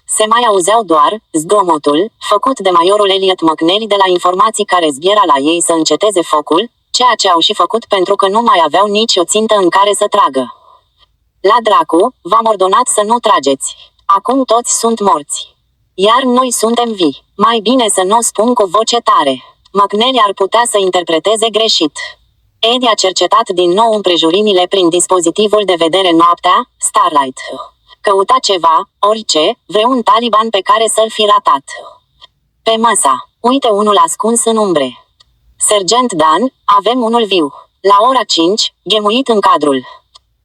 Se mai auzeau doar zgomotul, făcut de majorul Elliot McNeil de la informații care zbiera la ei să înceteze focul, ceea ce au și făcut pentru că nu mai aveau nici o țintă în care să tragă. La dracu, v-am ordonat să nu trageți. Acum toți sunt morți. Iar noi suntem vii. Mai bine să nu o spun cu voce tare. McNeil ar putea să interpreteze greșit. Eddie a cercetat din nou împrejurimile prin dispozitivul de vedere noaptea, Starlight. Căuta ceva, orice, vreun taliban pe care să-l fi ratat. Pe masa, uite unul ascuns în umbre. Sergent Dan, avem unul viu. La ora 5, ghemuit în cadrul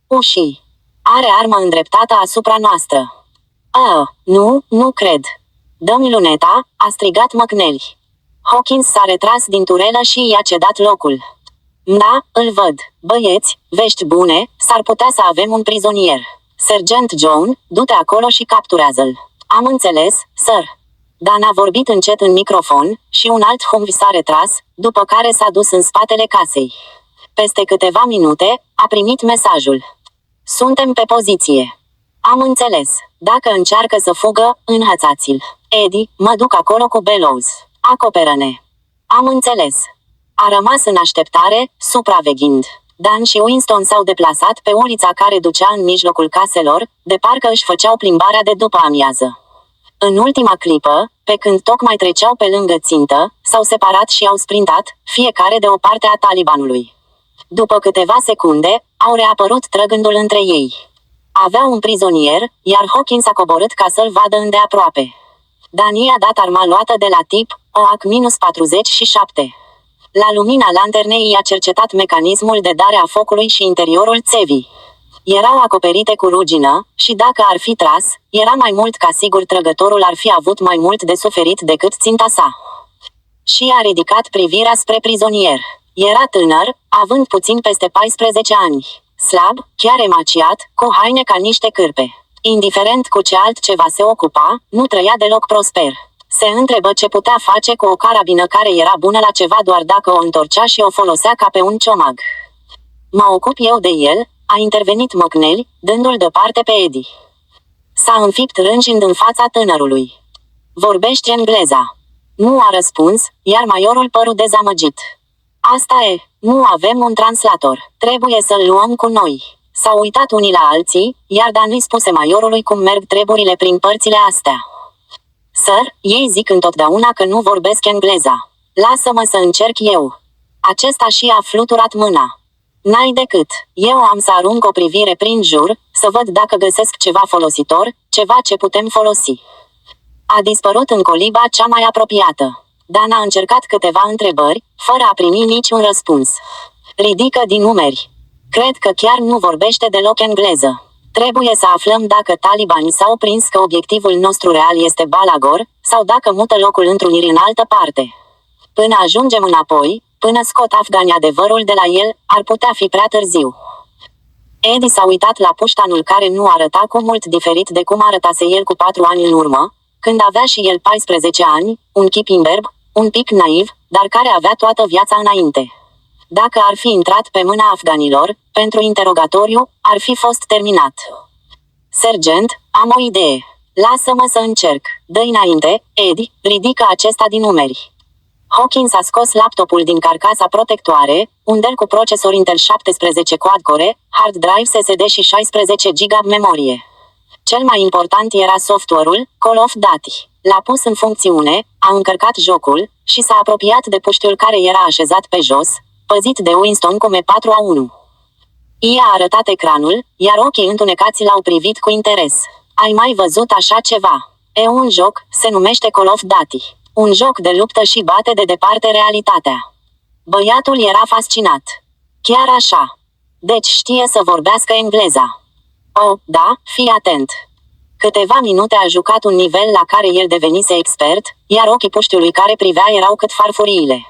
ușii. Are armă îndreptată asupra noastră. Nu cred. Dă-mi luneta, a strigat McNeil. Hawkins s-a retras din turelă și i-a cedat locul. Da, îl văd. Băieți, vești bune, s-ar putea să avem un prizonier. Sergent John, du-te acolo și capturează-l. Am înțeles, sir. Dan a vorbit încet în microfon, și un alt Humvee s-a retras, după care s-a dus în spatele casei. Peste câteva minute, a primit mesajul. Suntem pe poziție. Am înțeles. Dacă încearcă să fugă, înhățați-l. Eddie, mă duc acolo cu Bellows. Acoperă-ne. Am înțeles. A rămas în așteptare, supraveghind. Dan și Winston s-au deplasat pe ulița care ducea în mijlocul caselor, de parcă își făceau plimbarea de după amiază. În ultima clipă, pe când tocmai treceau pe lângă țintă, s-au separat și au sprintat, fiecare de o parte a talibanului. După câteva secunde, au reapărut trăgându-l între ei. Aveau un prizonier, iar Hawkins a coborât ca să-l vadă îndeaproape. Dan i-a dat arma luată de la tip, OAC-47. La lumina lanternei i-a cercetat mecanismul de dare a focului și interiorul țevii. Erau acoperite cu rugină, și dacă ar fi tras, era mai mult ca sigur trăgătorul ar fi avut mai mult de suferit decât ținta sa. Și a ridicat privirea spre prizonier. Era tânăr, având puțin peste 14 ani. Slab, chiar emaciat, cu haine ca niște cârpe. Indiferent cu ce altceva se ocupa, nu trăia deloc prosper. Se întrebă ce putea face cu o carabină care era bună la ceva doar dacă o întorcea și o folosea ca pe un ciomag. Mă ocup eu de el, a intervenit McNally, dându-l deoparte pe Eddie. S-a înfipt rânjind în fața tânărului. Vorbești engleza. Nu a răspuns, iar maiorul păru dezamăgit. Asta e, nu avem un translator. Trebuie să-l luăm cu noi. S-au uitat unii la alții, iar Dan îi spuse maiorului cum merg treburile prin părțile astea. Sir, ei zic întotdeauna că nu vorbesc engleza. Lasă-mă să încerc eu. Acesta și-a fluturat mâna. N-ai decât. Eu am să arunc o privire prin jur, să văd dacă găsesc ceva folositor, ceva ce putem folosi. A dispărut în coliba cea mai apropiată. Dan a încercat câteva întrebări, fără a primi niciun răspuns. Ridică din numeri. Cred că chiar nu vorbește deloc engleză. Trebuie să aflăm dacă talibanii s-au prins că obiectivul nostru real este Balagor, sau dacă mută locul întrunirii în altă parte. Până ajungem înapoi, până scot afganii adevărul de la el, ar putea fi prea târziu. Eddie s-a uitat la puștanul care nu arăta cu mult diferit de cum arătase el cu 4 ani în urmă, când avea și el 14 ani, un chip imberb, un pic naiv, dar care avea toată viața înainte. Dacă ar fi intrat pe mâna afganilor, pentru interogatoriu, ar fi fost terminat. Sergent, am o idee. Lasă-mă să încerc. Dă-i înainte, Eddie, ridică acesta din numeri. Hawkins a scos laptopul din carcasa protectoare, un Dell cu procesor Intel 17 quad-core, hard drive SSD și 16 GB memorie. Cel mai important era software-ul, Call of Duty. L-a pus în funcțiune, a încărcat jocul, și s-a apropiat de puștiul care era așezat pe jos, păzit de Winston cu M4A1. I-a arătat ecranul, iar ochii întunecați l-au privit cu interes. Ai mai văzut așa ceva? E un joc, se numește Call of Duty. Un joc de luptă și bate de departe realitatea. Băiatul era fascinat. Chiar așa. Deci știe să vorbească engleza. Oh, da, fii atent. Câteva minute a jucat un nivel la care el devenise expert, iar ochii puștiului care privea erau cât farfuriile.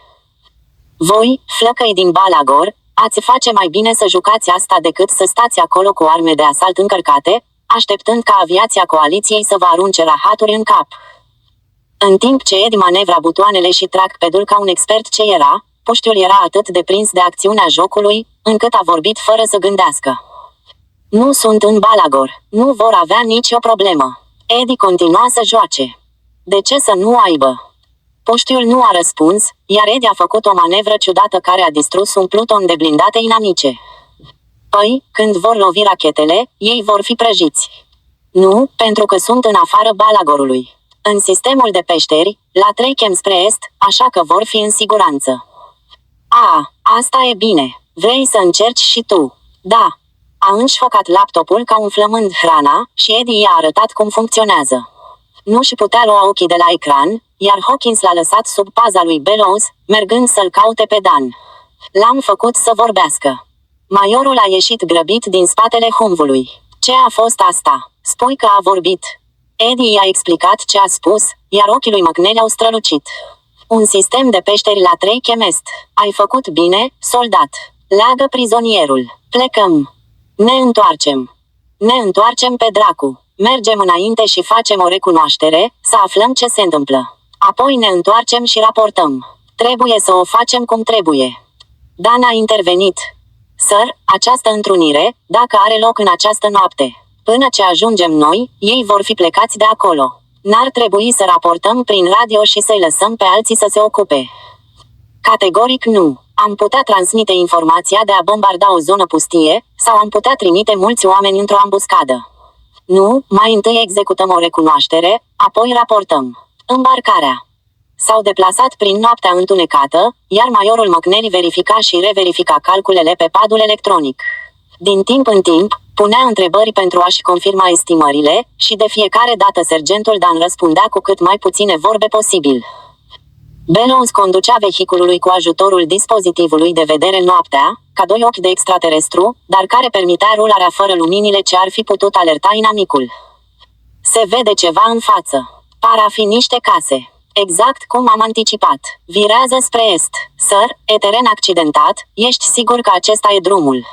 Voi, flăcăi din Balagor, ați face mai bine să jucați asta decât să stați acolo cu arme de asalt încărcate, așteptând ca aviația coaliției să vă arunce rahaturi în cap. În timp ce Eddie manevra butoanele și trackpad-ul ca un expert ce era, puștiul era atât de prins de acțiunea jocului, încât a vorbit fără să gândească. Nu sunt în Balagor, nu vor avea nicio problemă. Eddie continua să joace. De ce să nu aibă? Puștiul nu a răspuns, iar Eddie a făcut o manevră ciudată care a distrus un pluton de blindate inamice. Păi, când vor lovi rachetele, ei vor fi prăjiți. Nu, pentru că sunt în afară Balagorului. În sistemul de peșteri, la 3 chem spre est, așa că vor fi în siguranță. Asta e bine. Vrei să încerci și tu? Da. A înșfocat laptopul ca umflămând hrana, și Eddie i-a arătat cum funcționează. Nu și putea lua ochii de la ecran, iar Hawkins l-a lăsat sub paza lui Bellows, mergând să-l caute pe Dan. L-am făcut să vorbească. Maiorul a ieșit grăbit din spatele humvului. Ce a fost asta? Spui că a vorbit. Eddie i-a explicat ce a spus, iar ochii lui McNally au strălucit. Un sistem de peșteri la 3 chem est. Ai făcut bine, soldat. Leagă prizonierul. Plecăm. Ne întoarcem. Ne întoarcem pe dracu. Mergem înainte și facem o recunoaștere, să aflăm ce se întâmplă. Apoi ne întoarcem și raportăm. Trebuie să o facem cum trebuie. Dan a intervenit. Sir, această întrunire, dacă are loc în această noapte. Până ce ajungem noi, ei vor fi plecați de acolo. N-ar trebui să raportăm prin radio și să-i lăsăm pe alții să se ocupe. Categoric nu. Am putea transmite informația de a bombarda o zonă pustie, sau am putea trimite mulți oameni într-o ambuscadă. Nu, mai întâi executăm o recunoaștere, apoi raportăm. Îmbarcarea. S-au deplasat prin noaptea întunecată, iar maiorul McNally verifica și reverifica calculele pe padul electronic. Din timp în timp, punea întrebări pentru a-și confirma estimările, și de fiecare dată sergentul Dan răspundea cu cât mai puține vorbe posibil. Bellows conducea vehiculului cu ajutorul dispozitivului de vedere noaptea, ca doi ochi de extraterestru, dar care permitea rularea fără luminile ce ar fi putut alerta inamicul. Se vede ceva în față. Par a fi niște case. Exact cum am anticipat. Virează spre est. Sir, e teren accidentat, ești sigur că acesta e drumul?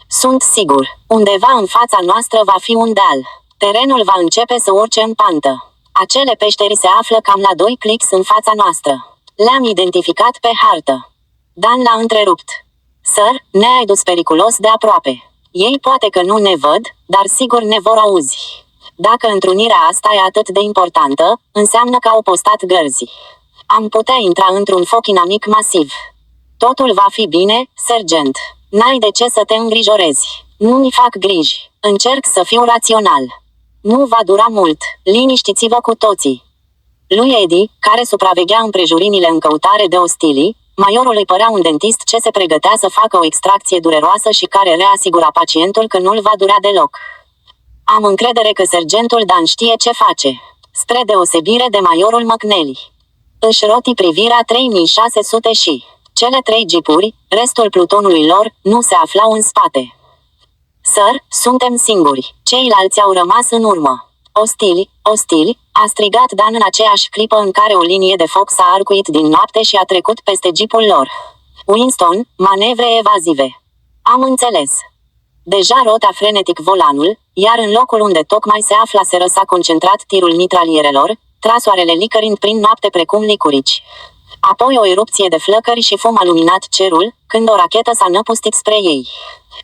Sunt sigur. Undeva în fața noastră va fi un deal. Terenul va începe să urce în pantă. Acele peșteri se află cam la 2 clicks în fața noastră. Le-am identificat pe hartă. Dan l-a întrerupt. Sir, ne-ai dus periculos de aproape. Ei poate că nu ne văd, dar sigur ne vor auzi. Dacă întrunirea asta e atât de importantă, înseamnă că au postat gărzi. Am putea intra într-un foc inamic masiv. Totul va fi bine, sergent. N-ai de ce să te îngrijorezi. Nu-mi fac griji. Încerc să fiu rațional. Nu va dura mult. Liniștiți-vă cu toții. Lui Eddie, care supraveghea împrejurimile în căutare de ostilii, maiorul îi părea un dentist ce se pregătea să facă o extracție dureroasă și care reasigura pacientul că nu-l va dura deloc. Am încredere că sergentul Dan știe ce face. Spre deosebire de maiorul McNally. Își roti privirea 3600 și cele 3 jeepuri, restul plutonului lor, nu se aflau în spate. Sir, suntem singuri. Ceilalți au rămas în urmă. Ostili, ostili, a strigat Dan în aceeași clipă în care o linie de foc s-a arcuit din noapte și a trecut peste jeepul lor. Winston, manevre evazive. Am înțeles. Deja rota frenetic volanul, iar în locul unde tocmai se aflaseră s-a concentrat tirul mitralierelor, trasoarele licărind prin noapte precum licurici. Apoi o erupție de flăcări și fum a luminat cerul, când o rachetă s-a năpustit spre ei.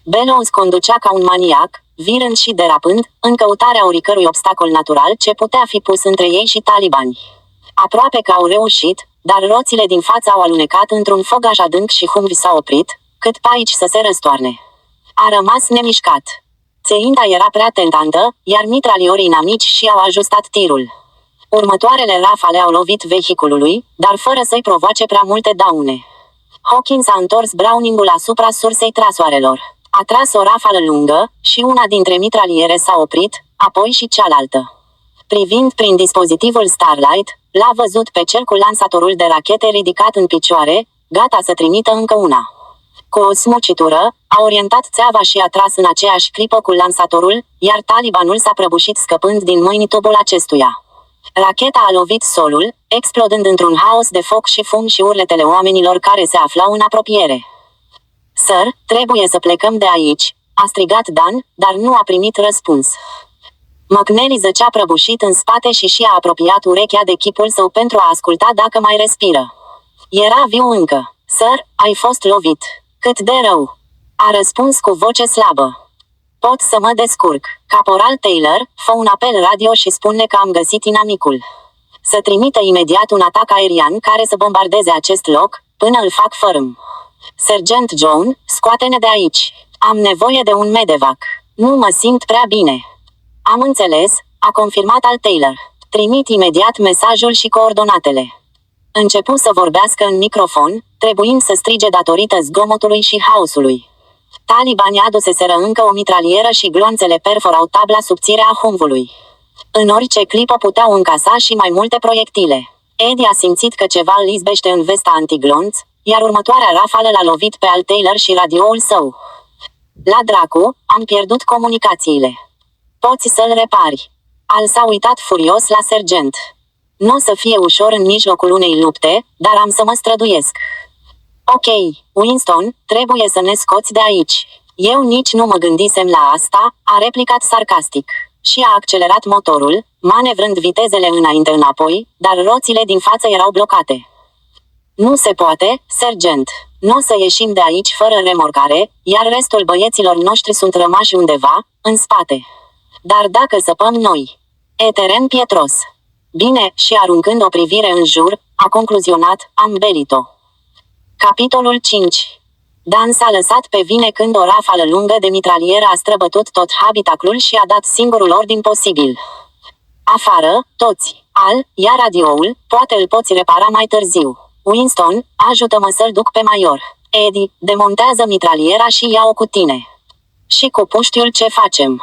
Bellows conducea ca un maniac, virând și derapând, în căutarea oricărui obstacol natural ce putea fi pus între ei și talibani. Aproape că au reușit, dar roțile din față au alunecat într-un făgaș adânc și Humvee s-a oprit, cât pe aici să se răstoarne. A rămas nemișcat. Țeinta era prea tentantă, iar mitraliorii inamici și-au ajustat tirul. Următoarele rafale au lovit vehiculului, dar fără să-i provoace prea multe daune. Hawkins a întors Browningul asupra sursei trasoarelor. A tras o rafală lungă, și una dintre mitraliere s-a oprit, apoi și cealaltă. Privind prin dispozitivul Starlight, l-a văzut pe cel cu lansatorul de rachete ridicat în picioare, gata să trimită încă una. Cu o smucitură, a orientat țeava și a tras în aceeași clipă cu lansatorul, iar talibanul s-a prăbușit scăpând din mâini tubul acestuia. Racheta a lovit solul, explodând într-un haos de foc și fum și urletele oamenilor care se aflau în apropiere. Sir, trebuie să plecăm de aici, a strigat Dan, dar nu a primit răspuns. McNally zăcea prăbușit în spate și a apropiat urechea de chipul său pentru a asculta dacă mai respiră. Era viu încă. Sir, ai fost lovit. Cât de rău? A răspuns cu voce slabă. Pot să mă descurc. Caporal Taylor, fă un apel radio și spune că am găsit inamicul. Să trimită imediat un atac aerian care să bombardeze acest loc, până îl fac fărâm. Sergent John, scoate-ne de aici. Am nevoie de un medevac. Nu mă simt prea bine. Am înțeles, a confirmat al Taylor. Trimit imediat mesajul și coordonatele. Începu să vorbească în microfon, trebuind să strige datorită zgomotului și haosului. Talibanii aduseseră încă o mitralieră și gloanțele perforau tabla subțire a Humvului. În orice clipă puteau încasa și mai multe proiectile. Eddie a simțit că ceva îl izbește în vesta antiglonț, iar următoarea rafală l-a lovit pe al Taylor și radioul său. La dracu, am pierdut comunicațiile. Poți să-l repari. Al s-a uitat furios la sergent. Nu o să fie ușor în mijlocul unei lupte, dar am să mă străduiesc. Ok, Winston, trebuie să ne scoți de aici. Eu nici nu mă gândisem la asta, a replicat sarcastic. Și a accelerat motorul, manevrând vitezele înainte-înapoi, dar roțile din față erau blocate. Nu se poate, sergent. Nu o să ieșim de aici fără remorcare, iar restul băieților noștri sunt rămași undeva, în spate. Dar dacă săpăm noi, e teren pietros. Bine, și aruncând o privire în jur, a concluzionat, am belit-o. Capitolul 5. Dan s-a lăsat pe vine când o rafală lungă de mitralieră a străbătut tot habitaclul și a dat singurul ordin posibil. Afară, toți. Al, ia radioul, poate îl poți repara mai târziu. Winston, ajută-mă să-l duc pe Maior. Eddie, demontează mitraliera și ia-o cu tine. Și cu puștiul ce facem?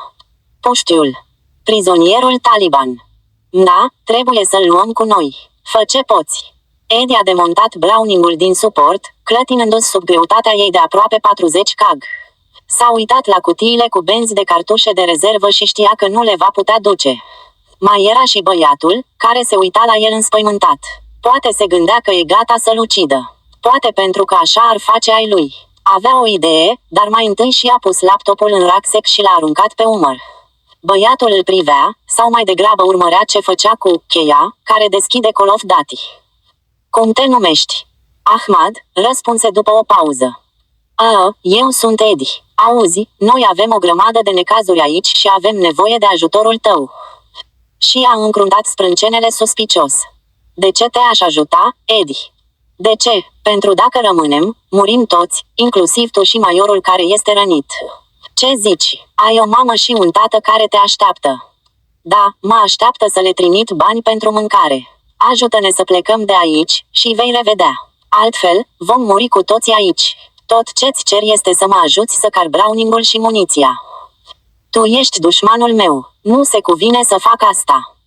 Puștiul. Prizonierul taliban. Da, trebuie să-l luăm cu noi. Fă ce poți. Eddie a demontat Browning-ul din suport, clătinându-se sub greutatea ei de aproape 40 kg. S-a uitat la cutiile cu benzi de cartușe de rezervă și știa că nu le va putea duce. Mai era și băiatul, care se uita la el înspăimântat. Poate se gândea că e gata să-l ucidă. Poate pentru că așa ar face ai lui. Avea o idee, dar mai întâi și-a pus laptopul în rucksack și l-a aruncat pe umăr. Băiatul îl privea, sau mai degrabă urmărea ce făcea cu cheia, care deschide Call of Duty. Cum te numești? Ahmad, răspunse după o pauză. Eu sunt Eddie. Auzi, noi avem o grămadă de necazuri aici și avem nevoie de ajutorul tău. Și a încruntat sprâncenele suspicios. De ce te-aș ajuta, Eddie? De ce? Pentru dacă rămânem, murim toți, inclusiv tu și maiorul care este rănit. Ce zici? Ai o mamă și un tată care te așteaptă. Da, mă așteaptă să le trimit bani pentru mâncare. Ajută-ne să plecăm de aici și vei revedea. Altfel, vom muri cu toții aici. Tot ce-ți cer este să mă ajuți să car Browning-ul și muniția. Tu ești dușmanul meu. Nu se cuvine să fac asta.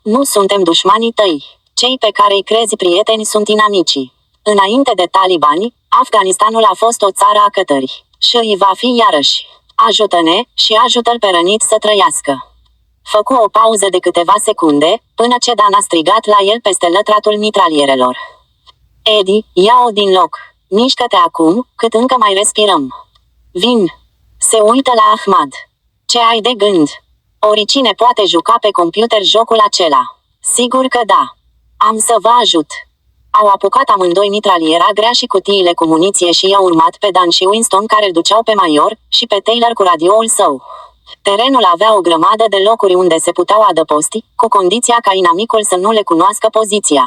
Nu suntem dușmanii tăi. Cei pe care îi crezi prieteni sunt inamicii. Înainte de talibani, Afganistanul a fost o țară a cătării. Și îi va fi iarăși. Ajută-ne și ajută-l pe rănit să trăiască. Făcu o pauză de câteva secunde, până ce Dan a strigat la el peste lătratul mitralierelor. Eddie, ia-o din loc. Mișcă-te acum, cât încă mai respirăm. Vin. Se uită la Ahmad. Ce ai de gând? Oricine poate juca pe computer jocul acela. Sigur că da. Am să vă ajut. Au apucat amândoi mitraliera grea și cutiile cu muniție și i-au urmat pe Dan și Winston care îl duceau pe Maior și pe Taylor cu radioul său. Terenul avea o grămadă de locuri unde se puteau adăposti, cu condiția ca inamicul să nu le cunoască poziția.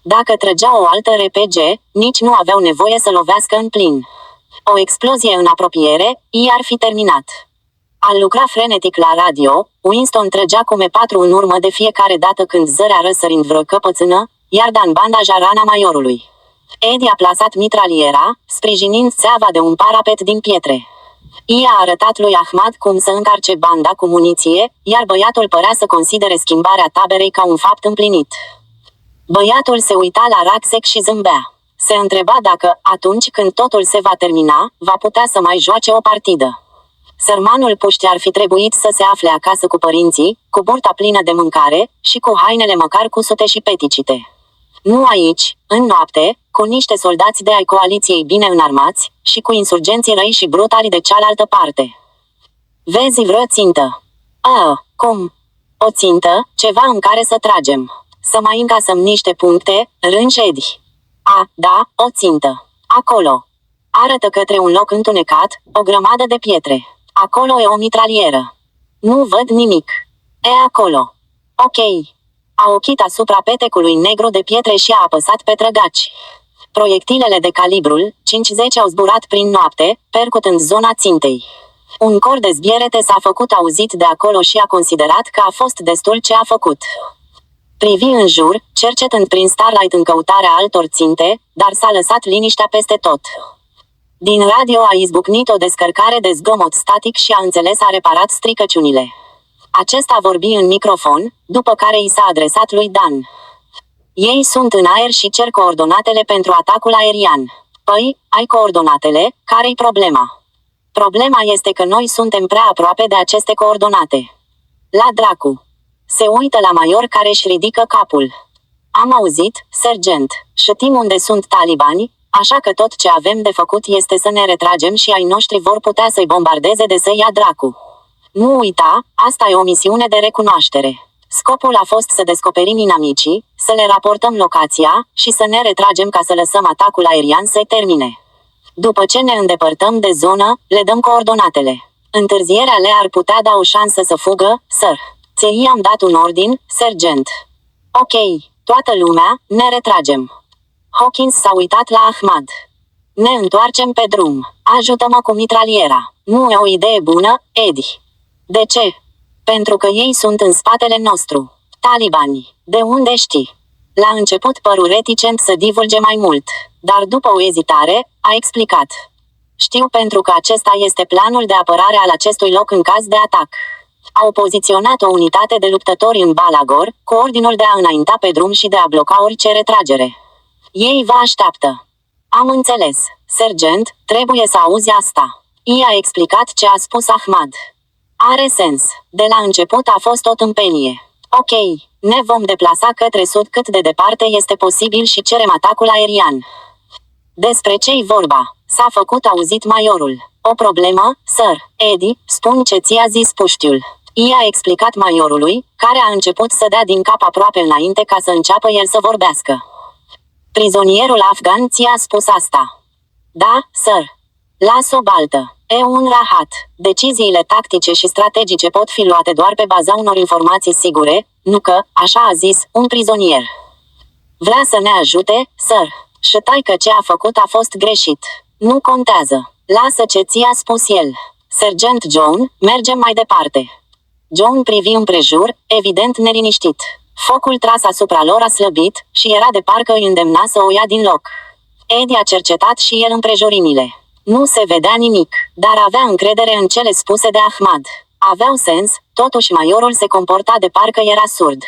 Dacă trăgeau o altă RPG, nici nu aveau nevoie să lovească în plin. O explozie în apropiere, i-ar fi terminat. Al lucra frenetic la radio, Winston trăgea cu M4 în urmă de fiecare dată când zărea răsărind vreo căpățână, iar Dan bandaja rana Maiorului. Eddie a plasat mitraliera, sprijinind țeava de un parapet din pietre. I-a arătat lui Ahmad cum să încarce banda cu muniție, iar băiatul părea să considere schimbarea taberei ca un fapt împlinit. Băiatul se uita la rucksack și zâmbea. Se întreba dacă, atunci când totul se va termina, va putea să mai joace o partidă. Sărmanul puști ar fi trebuit să se afle acasă cu părinții, cu burta plină de mâncare și cu hainele măcar cusute și peticite. Nu aici, în noapte, cu niște soldați de ai coaliției bine înarmați și cu insurgenții răi și brutali de cealaltă parte. Vezi vreo țintă? Cum? O țintă, ceva în care să tragem. Să mai încasăm niște puncte, rângi Eddie. Da, o țintă. Acolo. Arătă către un loc întunecat, o grămadă de pietre. Acolo e o mitralieră. Nu văd nimic. E acolo. Ok. A ochit asupra petecului negru de pietre și a apăsat pe trăgaci. Proiectilele de calibrul 50 au zburat prin noapte, percutând zona țintei. Un cor de zbierete s-a făcut auzit de acolo și a considerat că a fost destul ce a făcut. Privi în jur, cercetând prin Starlight în căutarea altor ținte, dar s-a lăsat liniștea peste tot. Din radio a izbucnit o descărcare de zgomot static și a înțeles a reparat stricăciunile. Acesta vorbi în microfon, după care i s-a adresat lui Dan. Ei sunt în aer și cer coordonatele pentru atacul aerian. Păi, ai coordonatele, care-i problema? Problema este că noi suntem prea aproape de aceste coordonate. La dracu. Se uită la Maior care își ridică capul. Am auzit, sergent, știm unde sunt talibani, așa că tot ce avem de făcut este să ne retragem și ai noștri vor putea să-i bombardeze de să ia dracu. Nu uita, asta e o misiune de recunoaștere. Scopul a fost să descoperim inamicii, să le raportăm locația și să ne retragem ca să lăsăm atacul aerian să-i termine. După ce ne îndepărtăm de zonă, le dăm coordonatele. Întârzierea le-ar putea da o șansă să fugă, sir. Ți-am dat un ordin, sergent. Ok, toată lumea, ne retragem. Hawkins s-a uitat la Ahmad. Ne întoarcem pe drum. Ajută-mă cu mitraliera. Nu e o idee bună, Eddie. De ce? Pentru că ei sunt în spatele nostru. Talibanii. De unde știi? La început păru reticent să divulge mai mult, dar după o ezitare, a explicat. Știu pentru că acesta este planul de apărare al acestui loc în caz de atac. Au poziționat o unitate de luptători în Balagor, cu ordinul de a înainta pe drum și de a bloca orice retragere. Ei vă așteaptă. Am înțeles, sergent, trebuie să auzi asta. I-a explicat ce a spus Ahmad. Are sens. De la început a fost o tâmpenie. Ok, ne vom deplasa către sud cât de departe este posibil și cerem atacul aerian. Despre ce-i vorba? S-a făcut auzit majorul. O problemă, sir, Eddie, spun ce ți-a zis puștiul. I-a explicat majorului, care a început să dea din cap aproape înainte ca să înceapă el să vorbească. Prizonierul afgan ți-a spus asta. Da, sir. Las-o baltă. E un rahat. Deciziile tactice și strategice pot fi luate doar pe baza unor informații sigure, nu că, așa a zis, un prizonier. Vrea să ne ajute, sir. Și că ce a făcut a fost greșit. Nu contează. Lasă ce ți-a spus el. Sergent John, mergem mai departe. John privi împrejur, evident neliniștit. Focul tras asupra lor a slăbit și era de parcă îi îndemna să o ia din loc. Eddie a cercetat și el împrejurimile. Nu se vedea nimic, dar avea încredere în cele spuse de Ahmad. Aveau sens, totuși majorul se comporta de parcă era surd.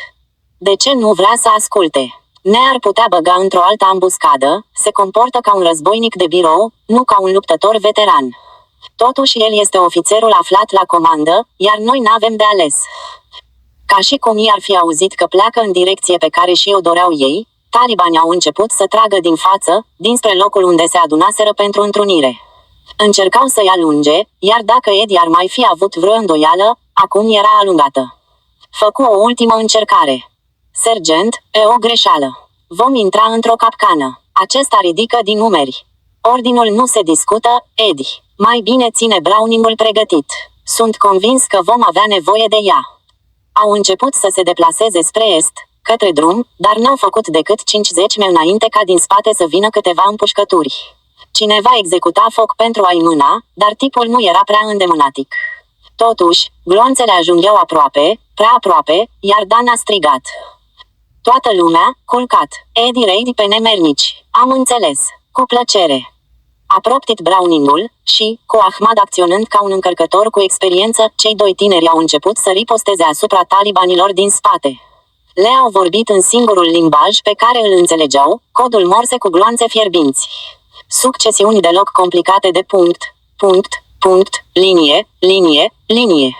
De ce nu vrea să asculte? Ne-ar putea băga într-o altă ambuscadă, se comportă ca un războinic de birou, nu ca un luptător veteran. Totuși el este ofițerul aflat la comandă, iar noi n-avem de ales. Ca și cum i-ar fi auzit că pleacă în direcție pe care și o doreau ei, talibanii au început să tragă din față, dinspre locul unde se adunaseră pentru întrunire. Încercau să-i alunge, iar dacă Eddie ar mai fi avut vreo îndoială, acum era alungată. Făcu o ultimă încercare. Sergent, e o greșeală. Vom intra într-o capcană. Acesta ridică din numeri. Ordinul nu se discută, Eddie. Mai bine ține Browningul pregătit. Sunt convins că vom avea nevoie de ea. Au început să se deplaseze spre est, către drum, dar n-au făcut decât 50 metri înainte ca din spate să vină câteva împușcături. Cineva executa foc pentru a-i mâna, dar tipul nu era prea îndemânatic. Totuși, gloanțele ajungeau aproape, prea aproape, iar Dan a strigat. Toată lumea, culcat. Eddie Reid pe nemernici. Am înțeles. Cu plăcere. A proptit Browningul și, cu Ahmad acționând ca un încărcător cu experiență, cei doi tineri au început să riposteze asupra talibanilor din spate. Le-au vorbit în singurul limbaj pe care îl înțelegeau, codul morse cu gloanțe fierbinți. Succesiuni deloc complicate de punct, punct, punct, linie, linie, linie.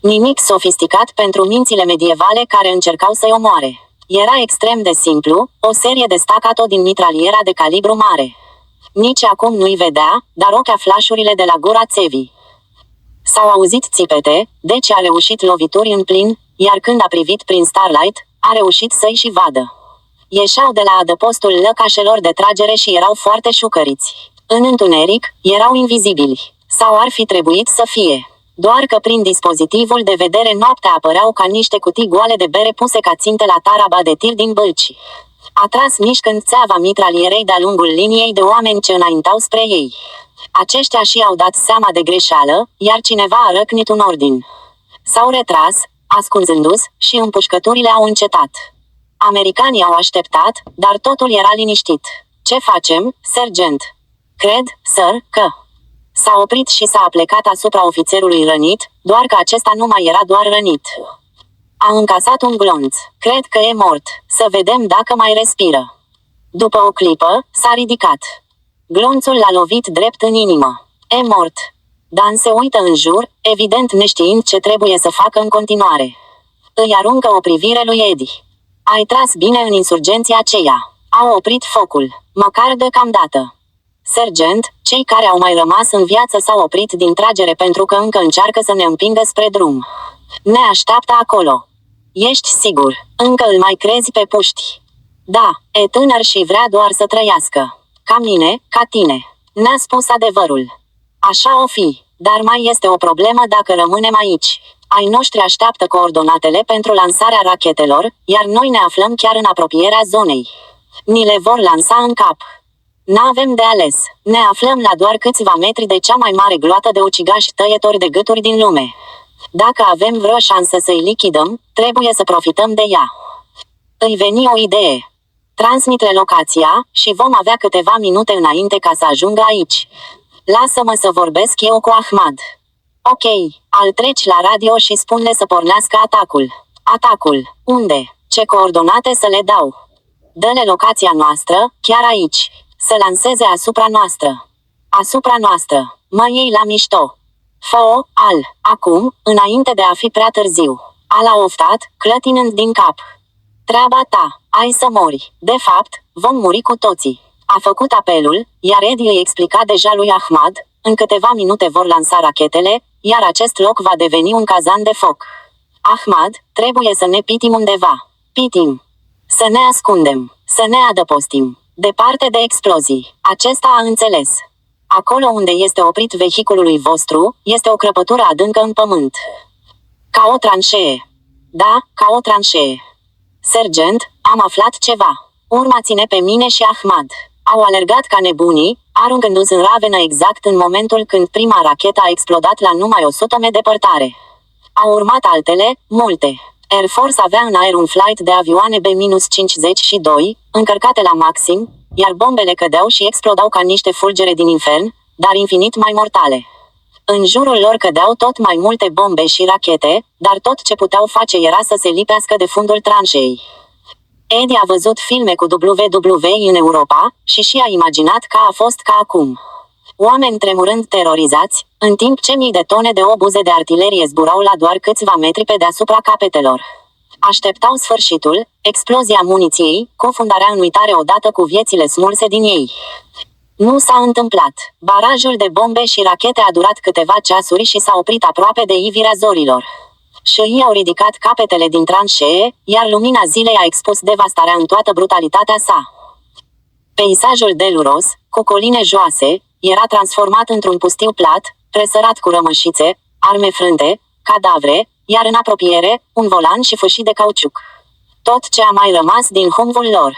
Nimic sofisticat pentru mințile medievale care încercau să-i omoare. Era extrem de simplu, o serie de staccato din mitraliera de calibru mare. Nici acum nu-i vedea, dar ochea flașurile de la gura țevii. S-au auzit țipete, deci a reușit lovituri în plin, iar când a privit prin Starlight, a reușit să-i și vadă. Ieșeau de la adăpostul lăcașelor de tragere și erau foarte șucăriți. În întuneric, erau invizibili. Sau ar fi trebuit să fie. Doar că prin dispozitivul de vedere noaptea apăreau ca niște cutii goale de bere puse ca ținte la taraba de tir din bălci. A tras mișcând țeava mitralierei de-a lungul liniei de oameni ce înaintau spre ei. Aceștia și-au dat seama de greșeală, iar cineva a răcnit un ordin. S-au retras, ascunzându-se, și împușcăturile au încetat. Americanii au așteptat, dar totul era liniștit. Ce facem, sergent? Cred, sir, că... S-a oprit și s-a aplecat asupra ofițerului rănit, doar că acesta nu mai era doar rănit. A încasat un glonț. Cred că e mort. Să vedem dacă mai respiră. După o clipă, s-a ridicat. Glonțul l-a lovit drept în inimă. E mort. Dan se uită în jur, evident neștiind ce trebuie să facă în continuare. Îi aruncă o privire lui Eddie. Ai tras bine în insurgenția aceea. Au oprit focul. Măcar deocamdată. Sergent, cei care au mai rămas în viață s-au oprit din tragere pentru că încă încearcă să ne împingă spre drum. Ne așteaptă acolo. Ești sigur? Încă îl mai crezi pe puști? Da, e tânăr și vrea doar să trăiască. Ca mine, ca tine. N-a spus adevărul. Așa o fi, dar mai este o problemă dacă rămânem aici. Ai noștri așteaptă coordonatele pentru lansarea rachetelor, iar noi ne aflăm chiar în apropierea zonei. Ni le vor lansa în cap. N-avem de ales. Ne aflăm la doar câțiva metri de cea mai mare gloată de ucigași tăietori de gâturi din lume. Dacă avem vreo șansă să-i lichidăm, trebuie să profităm de ea. Îi veni o idee. Transmite locația și vom avea câteva minute înainte ca să ajungă aici. Lasă-mă să vorbesc eu cu Ahmad. Ok, al treci la radio și spune să pornească atacul. Atacul. Unde? Ce coordonate să le dau? Dă-le locația noastră, chiar aici. Să lanseze asupra noastră. Asupra noastră. Mă iei la mișto. Fă-o, Al, acum, înainte de a fi prea târziu. Al a oftat, clătinând din cap. Treaba ta, ai să mori. De fapt, vom muri cu toții. A făcut apelul, iar Eddie îi explica deja lui Ahmad, în câteva minute vor lansa rachetele, iar acest loc va deveni un cazan de foc. Ahmad, trebuie să ne pitim undeva. Pitim. Să ne ascundem. Să ne adăpostim. Departe de explozii. Acesta a înțeles. Acolo unde este oprit vehiculului vostru, este o crăpătură adâncă în pământ. Ca o tranșee. Da, ca o tranșee. Sergent, am aflat ceva. Urmați-ne pe mine și Ahmad. Au alergat ca nebunii, aruncându-se în ravenă exact în momentul când prima rachetă a explodat la numai 100 metri departare. Au urmat altele, multe. Air Force avea în aer un flight de avioane B-52, încărcate la maxim, iar bombele cădeau și explodau ca niște fulgere din infern, dar infinit mai mortale. În jurul lor cădeau tot mai multe bombe și rachete, dar tot ce puteau face era să se lipească de fundul tranșei. Eddie a văzut filme cu WWE în Europa și a imaginat că a fost ca acum. Oameni tremurând terorizați, în timp ce mii de tone de obuze de artilerie zburau la doar câțiva metri pe deasupra capetelor. Așteptau sfârșitul, explozia muniției, cufundarea în uitare odată cu viețile smulse din ei. Nu s-a întâmplat. Barajul de bombe și rachete a durat câteva ceasuri și s-a oprit aproape de ivirea zorilor. Și au ridicat capetele din tranșee, iar lumina zilei a expus devastarea în toată brutalitatea sa. Peisajul deluros, cu coline joase, era transformat într-un pustiu plat, presărat cu rămășițe, arme frânte, cadavre, iar în apropiere, un volan și fâșii de cauciuc. Tot ce a mai rămas din humvul lor.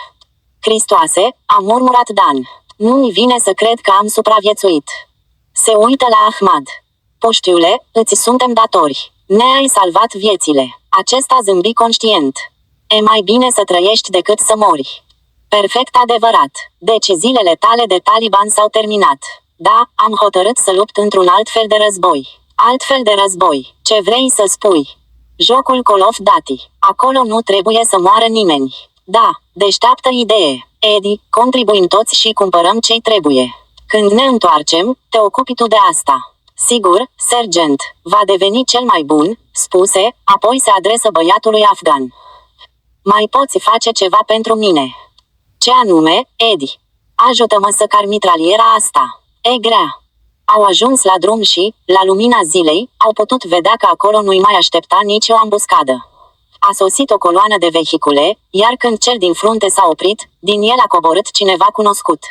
Cristoase, a murmurat Dan. Nu-mi vine să cred că am supraviețuit. Se uită la Ahmad. Puștiule, îți suntem datori. Ne-ai salvat viețile. Acesta zâmbi conștient. E mai bine să trăiești decât să mori. Perfect adevărat. Deci zilele tale de taliban s-au terminat. Da, am hotărât să lupt într-un alt fel de război. Altfel de război. Ce vrei să spui? Jocul Call of Duty. Acolo nu trebuie să moară nimeni. Da, deșteaptă idee. Eddie, contribuim toți și cumpărăm ce-i trebuie. Când ne întoarcem, te ocupi tu de asta. Sigur, sergent, va deveni cel mai bun, spuse, apoi se adresă băiatului afgan. Mai poți face ceva pentru mine? Ce anume, Eddie? Ajută-mă să car mitraliera asta. E grea. Au ajuns la drum și, la lumina zilei, au putut vedea că acolo nu-i mai aștepta nicio ambuscadă. A sosit o coloană de vehicule, iar când cel din frunte s-a oprit, din el a coborât cineva cunoscut.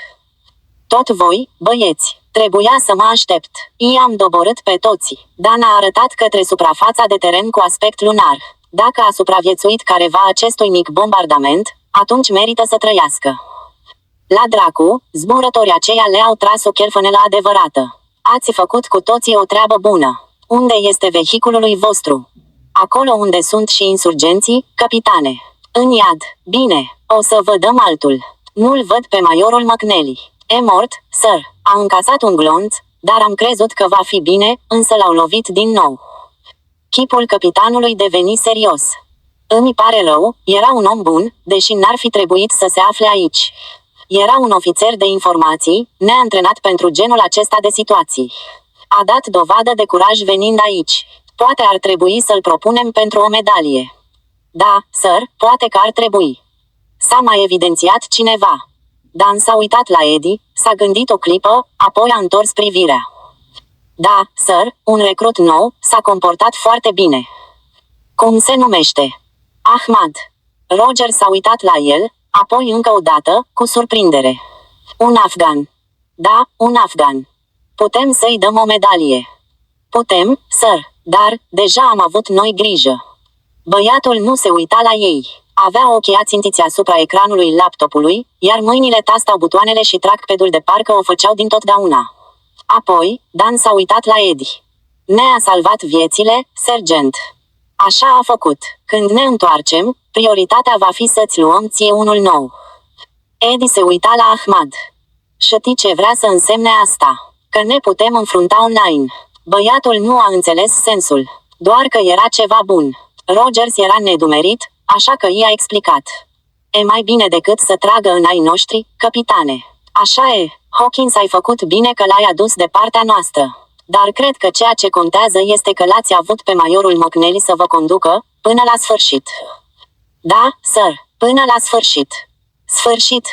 Tot voi, băieți, trebuia să mă aștept. I-am doborât pe toți. Dan a arătat către suprafața de teren cu aspect lunar. Dacă a supraviețuit careva acestui mic bombardament, atunci merită să trăiască. La dracu, zburătorii aceia le-au tras o chelfănelă adevărată. Ați făcut cu toții o treabă bună. Unde este vehiculul vostru? Acolo unde sunt și insurgenții, capitane. În iad. Bine, o să vă dăm altul. Nu-l văd pe majorul McNally. E mort, sir. A încasat un glonț, dar am crezut că va fi bine, însă l-au lovit din nou. Chipul capitanului deveni serios. Îmi pare rău, era un om bun, deși n-ar fi trebuit să se afle aici. Era un ofițer de informații, neantrenat pentru genul acesta de situații. A dat dovadă de curaj venind aici. Poate ar trebui să-l propunem pentru o medalie. Da, sir, poate că ar trebui. S-a mai evidențiat cineva. Dan s-a uitat la Eddie, s-a gândit o clipă, apoi a întors privirea. Da, sir, un recrut nou, s-a comportat foarte bine. Cum se numește? Ahmad. Roger s-a uitat la el, apoi încă o dată, cu surprindere. Un afgan. Da, un afgan. Putem să-i dăm o medalie. Putem, sir, dar, deja am avut noi grijă. Băiatul nu se uita la ei. Avea ochii ațintiți asupra ecranului laptopului, iar mâinile tastau butoanele și trackpad-ul de parcă o făceau dintotdeauna. Apoi, Dan s-a uitat la Eddie. Ne-a salvat viețile, sergent. Așa a făcut. Când ne întoarcem, prioritatea va fi să-ți luăm ție unul nou. Eddie se uita la Ahmad. Știi ce vrea să însemne asta? Că ne putem înfrunta online. Băiatul nu a înțeles sensul. Doar că era ceva bun. Rogers era nedumerit, așa că i-a explicat. E mai bine decât să tragă în ai noștri, capitane. Așa e, Hawkins, ai făcut bine că l-ai adus de partea noastră. Dar cred că ceea ce contează este că l-ați avut pe majorul McNally să vă conducă, până la sfârșit. Da, sir, până la sfârșit. Sfârșit.